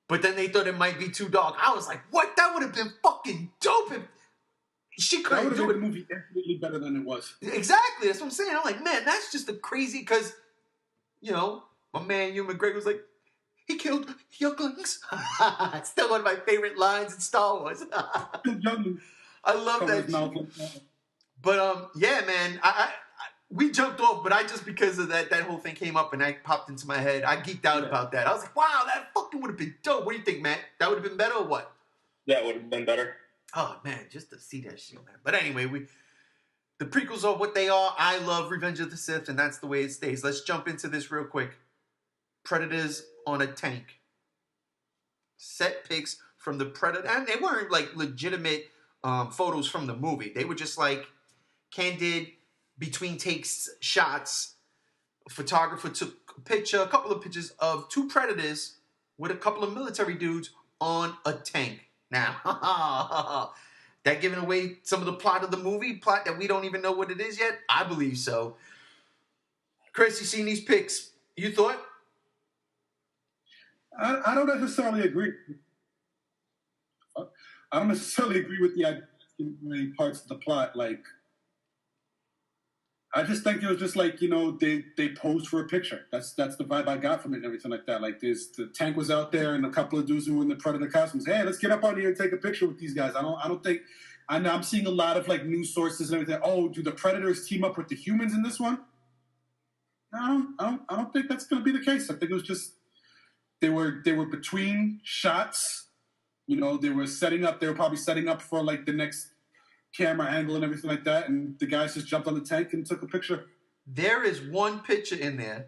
But then they thought it might be too dark. I was like, what? That would have been fucking dope if she couldn't do it. That would have made the movie infinitely better than it was. Exactly. That's what I'm saying. I'm like, man, that's just a crazy, because, my man Ewan McGregor was like, he killed younglings. It's still one of my favorite lines in Star Wars. I love that. But yeah, man, we jumped off, but I just, because of that whole thing came up and that popped into my head, I geeked out about that. I was like, wow, that fucking would have been dope. What do you think, Matt? That would have been better or what? That would have been better. Oh man, just to see that shit, man. But anyway, the prequels are what they are. I love Revenge of the Sith, and that's the way it stays. Let's jump into this real quick. Predators on a tank. Set pics from the Predator, and they weren't like legitimate photos from the movie. They were just like candid, between takes shots. A photographer took a couple of pictures of 2 Predators with a couple of military dudes on a tank. Now, that giving away some of the plot of the movie, plot that we don't even know what it is yet? I believe so. Chris, you seen these pics? You thought? I don't necessarily agree. I don't necessarily agree with the many parts of the plot. Like, I just think it was just like, they posed for a picture. That's the vibe I got from it and everything like that. Like, the tank was out there and a couple of dudes who were in the Predator costumes. Hey, let's get up on here and take a picture with these guys. I don't think. I'm seeing a lot of like news sources and everything. Oh, do the Predators team up with the humans in this one? No, I don't think that's going to be the case. I think it was just they were between shots. They were setting up. They were probably setting up for like the next camera angle and everything like that, and the guys just jumped on the tank and took a picture. There is one picture in there.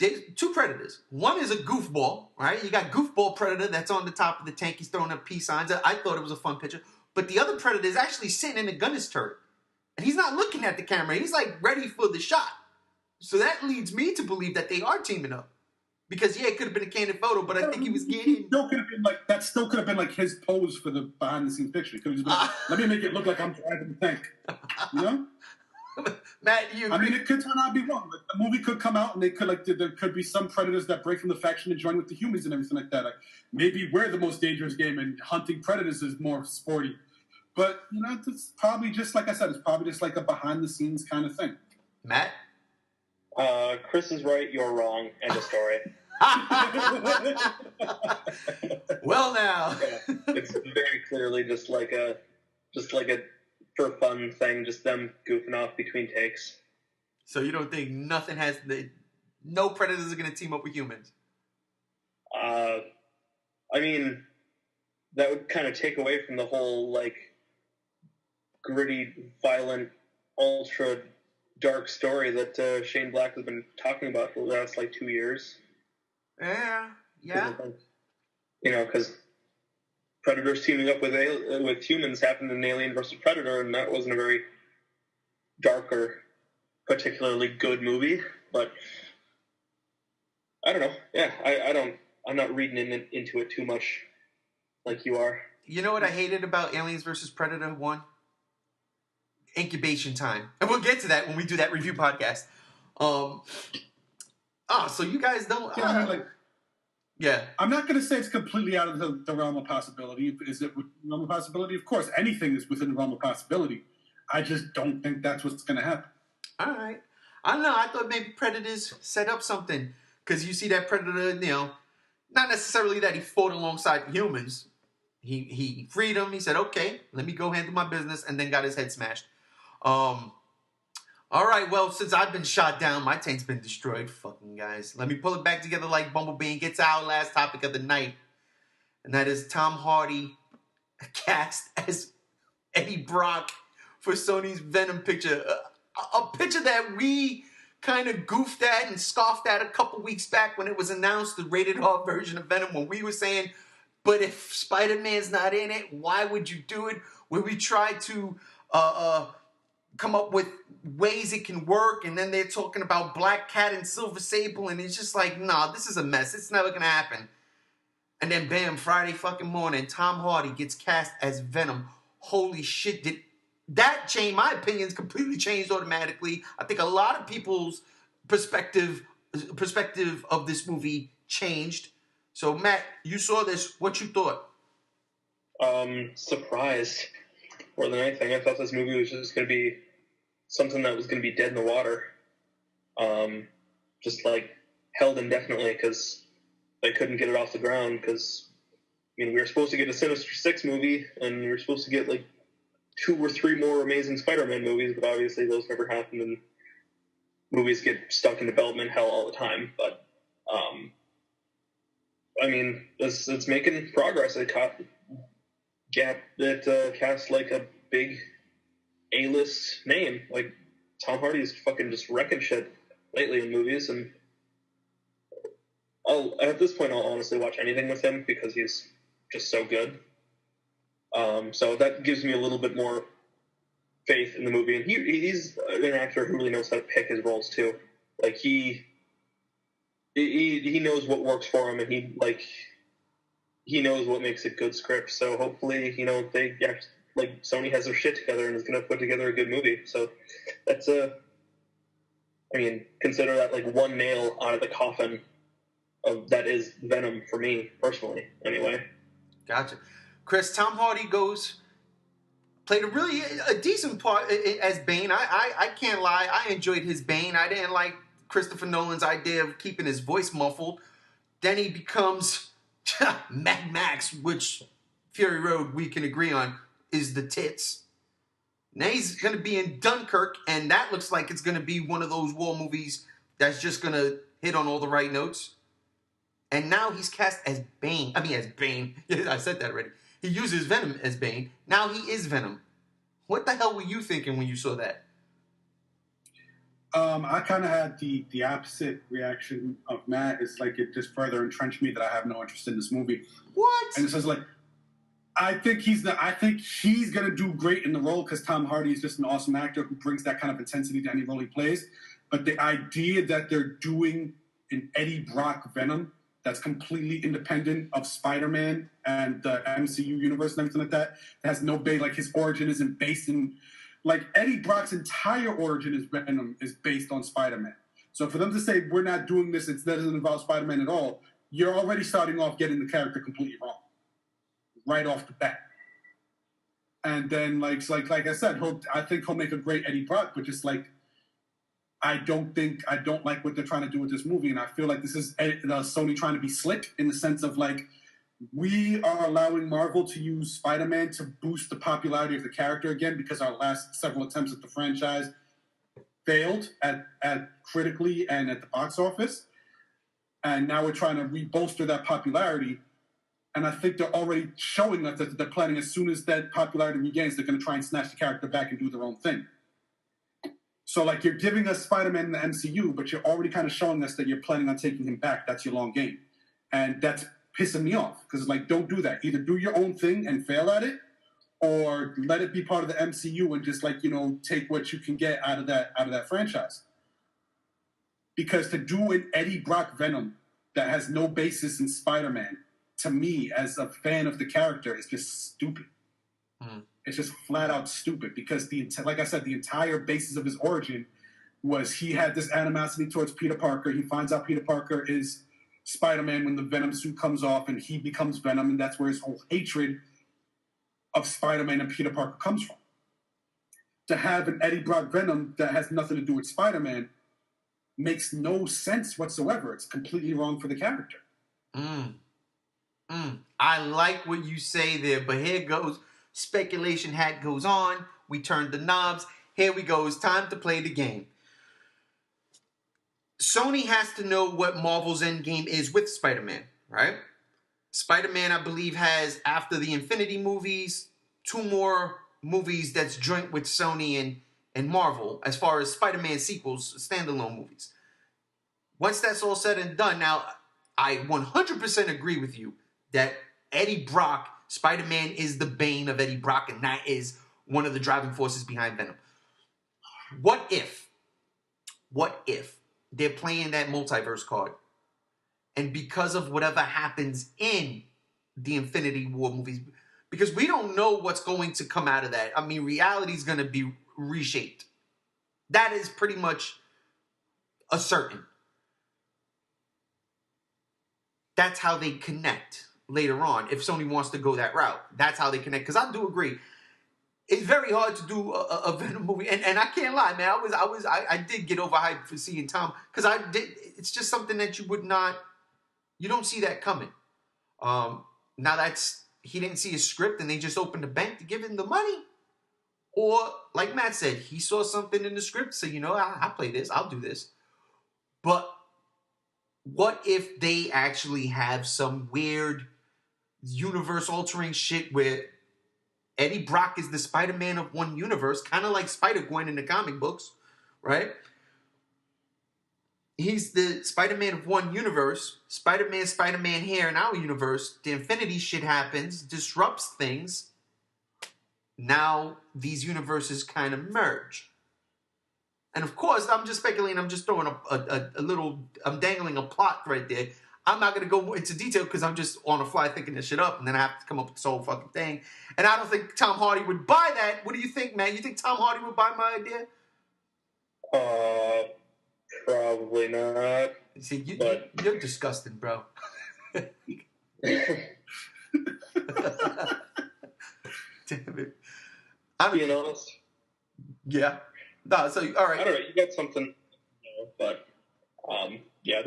There's 2 Predators. One is a goofball, right? You got goofball Predator that's on the top of the tank. He's throwing up peace signs. I thought it was a fun picture. But the other Predator is actually sitting in the gunner's turret. And he's not looking at the camera. He's like ready for the shot. So that leads me to believe that they are teaming up. Because yeah, it could have been a candid photo, but I think he was getting. Still could have been like that. Still could have been like his pose for the behind the scenes picture. He could have just been like, let me make it look like I'm driving the tank. You know, Matt, you agree? I mean, it could turn out to be wrong. But the movie could come out and they could like there could be some predators that break from the faction and join with the humans and everything like that. Like maybe we're the most dangerous game and hunting predators is more sporty. But you know, it's probably just like I said. It's probably just like a behind the scenes kind of thing. Matt. Chris is right. You're wrong. End of story. Well, now it's very clearly just like a for fun thing, just them goofing off between takes. So you don't think no predators are going to team up with humans? I mean, that would kind of take away from the whole like gritty, violent, ultra dark story that Shane Black has been talking about for the last like 2 years. Yeah. You know, because predators teaming up with humans happened in Alien vs. Predator, and that wasn't a very dark or particularly good movie. But I don't know. Yeah, I'm not reading into it too much like you are. You know what I hated about Aliens vs. Predator 1? Incubation time. And we'll get to that when we do that review podcast. So you guys don't... Yeah. I'm not going to say it's completely out of the realm of possibility. Is it within the realm of possibility? Of course, anything is within the realm of possibility. I just don't think that's what's going to happen. All right. I don't know. I thought maybe Predators set up something. Because you see that Predator, you know, not necessarily that he fought alongside humans. He freed them. He said, okay, let me go handle my business, and then got his head smashed. All right, well, since I've been shot down, my tank's been destroyed. Fucking guys. Let me pull it back together like Bumblebee and get to our last topic of the night. And that is Tom Hardy cast as Eddie Brock for Sony's Venom picture. A picture that we kind of goofed at and scoffed at a couple weeks back when it was announced, the rated R version of Venom, when we were saying, but if Spider-Man's not in it, why would you do it? Where we tried to come up with ways it can work, and then they're talking about Black Cat and Silver Sable, and it's just like, nah, this is a mess. It's never gonna happen. And then bam, Friday fucking morning, Tom Hardy gets cast as Venom. Holy shit, did that change? My opinions completely changed automatically. I think a lot of people's perspective of this movie changed. So Matt, you saw this. What you thought? Surprised more than anything. I thought this movie was just going to be something that was going to be dead in the water. Just like held indefinitely because they couldn't get it off the ground because, I mean, we were supposed to get a Sinister Six movie and we were supposed to get like 2 or 3 more Amazing Spider-Man movies, but obviously those never happened and movies get stuck in development hell all the time. But, I mean, it's making progress. It cast like a big A-list name. Like, Tom Hardy's fucking just wrecking shit lately in movies, and at this point I'll honestly watch anything with him because he's just so good. So that gives me a little bit more faith in the movie, and he's an actor who really knows how to pick his roles too. Like he knows what works for him, and he knows what makes a good script. So hopefully, Sony has their shit together and is going to put together a good movie. So that's consider that like one nail out of the coffin that is Venom for me personally. Anyway, gotcha. Chris, Tom Hardy played a decent part as Bane. I can't lie, I enjoyed his Bane. I didn't like Christopher Nolan's idea of keeping his voice muffled. Then he becomes Mad Max, which Fury Road we can agree on is the tits. Now he's going to be in Dunkirk, and that looks like it's going to be one of those war movies that's just going to hit on all the right notes. And now he's cast as Bane. As Bane. I said that already. He uses Venom as Bane. Now he is Venom. What the hell were you thinking when you saw that? I kind of had the opposite reaction of Matt. It's like it just further entrenched me that I have no interest in this movie. What? And it says like, I think he's gonna do great in the role because Tom Hardy is just an awesome actor who brings that kind of intensity to any role he plays. But the idea that they're doing an Eddie Brock Venom that's completely independent of Spider-Man and the MCU universe and everything like that. It has no base, like his origin isn't based in, like Eddie Brock's entire origin is Venom is based on Spider-Man. So for them to say we're not doing this, it doesn't involve Spider-Man at all, you're already starting off getting the character completely wrong, right off the bat. And then like I said, I think he'll make a great Eddie Brock, but just like I don't like what they're trying to do with this movie, and I feel like this is Sony trying to be slick in the sense of like we are allowing Marvel to use Spider-Man to boost the popularity of the character again because our last several attempts at the franchise failed at critically and at the box office, and now we're trying to re-bolster that popularity. And I think they're already showing us that they're planning as soon as that popularity regains, they're going to try and snatch the character back and do their own thing. So, like, you're giving us Spider-Man in the MCU, but you're already kind of showing us that you're planning on taking him back. That's your long game. And that's pissing me off. Because, like, don't do that. Either do your own thing and fail at it, or let it be part of the MCU and just, like, you know, take what you can get out of that franchise. Because to do an Eddie Brock Venom that has no basis in Spider-Man, to me, as a fan of the character, is just stupid. Mm. It's just flat out stupid because like I said, the entire basis of his origin was he had this animosity towards Peter Parker. He finds out Peter Parker is Spider-Man when the Venom suit comes off and he becomes Venom, and that's where his whole hatred of Spider-Man and Peter Parker comes from. To have an Eddie Brock Venom that has nothing to do with Spider-Man makes no sense whatsoever. It's completely wrong for the character. I like what you say there, but here goes speculation hat goes on. We turn the knobs. Here we go. It's time to play the game. Sony has to know what Marvel's endgame is with Spider-Man, right? Spider-Man, I believe, has, after the Infinity movies, 2 more movies that's joint with Sony and Marvel as far as Spider-Man sequels, standalone movies. Once that's all said and done, now, I 100% agree with you that Eddie Brock, Spider-Man is the bane of Eddie Brock, and that is one of the driving forces behind Venom. What if they're playing that multiverse card, and because of whatever happens in the Infinity War movies, because we don't know what's going to come out of that. I mean, reality is going to be reshaped. That is pretty much a certain. That's how they connect later on, if Sony wants to go that route. That's how they connect. Because I do agree, it's very hard to do a Venom movie, and I can't lie, man. I did get overhyped for seeing Tom, because it's just something that you don't see that coming. Now he didn't see his script and they just opened the bank to give him the money, or like Matt said, he saw something in the script, so I play this, I'll do this. But what if they actually have some weird universe-altering shit where Eddie Brock is the Spider-Man of one universe, kind of like Spider-Gwen in the comic books, right? He's the Spider-Man of one universe. Spider-Man here in our universe. The Infinity shit happens, disrupts things. Now these universes kind of merge. And of course, I'm just speculating. I'm just throwing a little, I'm dangling a plot right there. I'm not going to go into detail because I'm just on the fly thinking this shit up, and then I have to come up with this whole fucking thing. And I don't think Tom Hardy would buy that. What do you think, man? You think Tom Hardy would buy my idea? Probably not. See, you're disgusting, bro. Damn it. I'm being honest. Yeah. No, so, all right. I don't know. You got something, but, yeah,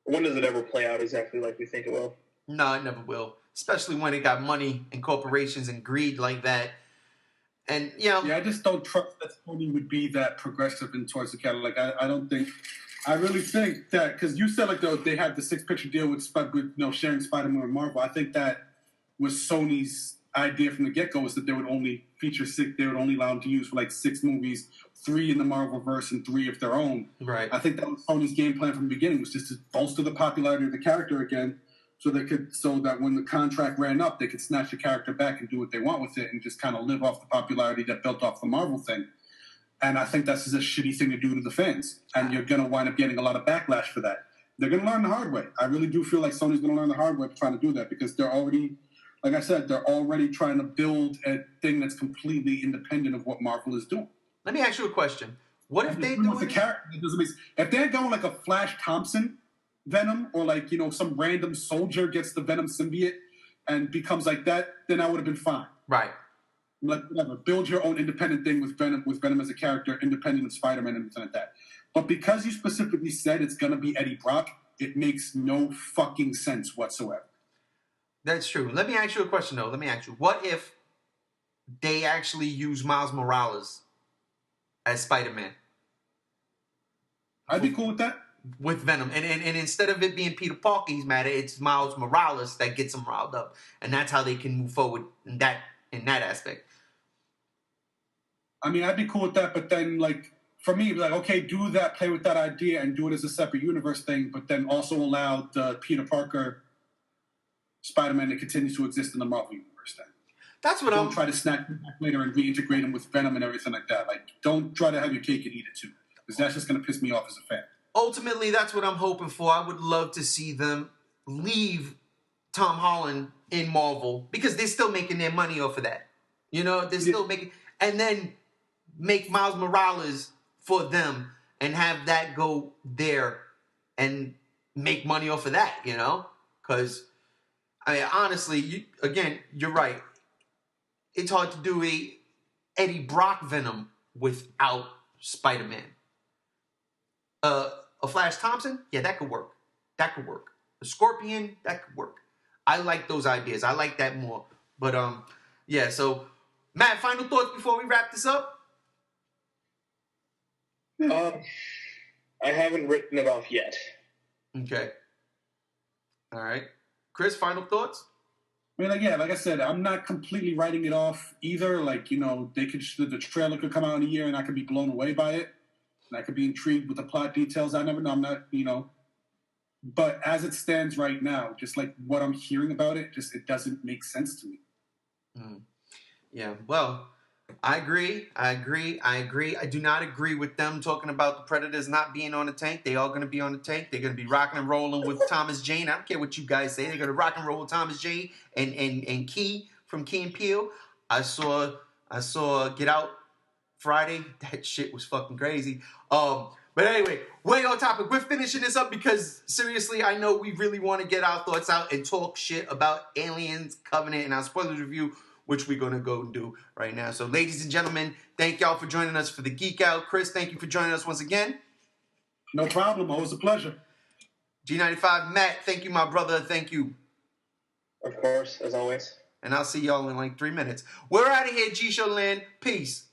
when does it ever play out exactly like we think it will? No, it never will. Especially when it got money and corporations and greed like that. And, Yeah, I just don't trust that Sony would be that progressive in towards the catalog. I really think that, because you said, like, they had the 6-picture deal with sharing Spider-Man with Marvel. I think that was Sony's idea from the get-go, was that they would only feature 6, they would only allow them to use for, like, 6 movies, 3 in the Marvel-verse and 3 of their own. Right. I think that was Sony's game plan from the beginning, was just to bolster the popularity of the character again, so that when the contract ran up, they could snatch the character back and do what they want with it and just kind of live off the popularity that built off the Marvel thing. And I think that's just a shitty thing to do to the fans. And you're going to wind up getting a lot of backlash for that. They're going to learn the hard way. I really do feel like Sony's going to learn the hard way trying to do that because they're already, like I said, they're already trying to build a thing that's completely independent of what Marvel is doing. Let me ask you a question. What if they do the character? If they're going like a Flash Thompson Venom or like, you know, some random soldier gets the Venom symbiote and becomes like that, then I would have been fine. Right. Like, whatever. Build your own independent thing with Venom as a character, independent of Spider-Man and everything like that. But because you specifically said it's going to be Eddie Brock, it makes no fucking sense whatsoever. That's true. Let me ask you a question, though. Let me ask you. What if they actually use Miles Morales as Spider-Man? I'd be cool with that. With Venom. And instead of it being Peter Parker, he's mad at, it's Miles Morales that gets him riled up. And that's how they can move forward in that aspect. I mean, I'd be cool with that, but then, like, for me, like, okay, do that, play with that idea, and do it as a separate universe thing, but then also allow the Peter Parker Spider-Man to continue to exist in the Marvel universe then. That's what Don't try to snap him back later and reintegrate him with Venom and everything like that. Like, don't try to have your cake and eat it too, because that's just going to piss me off as a fan. Ultimately, that's what I'm hoping for. I would love to see them leave Tom Holland in Marvel, because they're still making their money off of that. You know, they're still making... And then make Miles Morales for them and have that go there and make money off of that, you know? Because, I mean, honestly, you're right. It's hard to do a Eddie Brock Venom without Spider-Man. A Flash Thompson? Yeah, that could work. That could work. A Scorpion? That could work. I like those ideas. I like that more. But, yeah, so... Matt, final thoughts before we wrap this up? I haven't written it off yet. Okay. All right. Chris, final thoughts? I mean, like I said, I'm not completely writing it off either. Like, you know, the trailer could come out in a year and I could be blown away by it. And I could be intrigued with the plot details. I never know. I'm not, you know. But as it stands right now, just like what I'm hearing about it, it doesn't make sense to me. Mm. Yeah, well, I agree. I do not agree with them talking about the Predators not being on the tank. They are going to be on the tank. They're going to be rocking and rolling with Thomas Jane. I don't care what you guys say. They're going to rock and roll with Thomas Jane and Key from Key and Peele. I saw Get Out Friday. That shit was fucking crazy. But anyway, way on topic. We're finishing this up because, seriously, I know we really want to get our thoughts out and talk shit about Aliens, Covenant, and our spoilers review, which we're going to go and do right now. So, ladies and gentlemen, thank y'all for joining us for the Geek Out. Chris, thank you for joining us once again. No problem. Always a pleasure. G95, Matt, thank you, my brother. Thank you. Of course, as always. And I'll see y'all in like 3 minutes. We're out of here, G Show Land. Peace.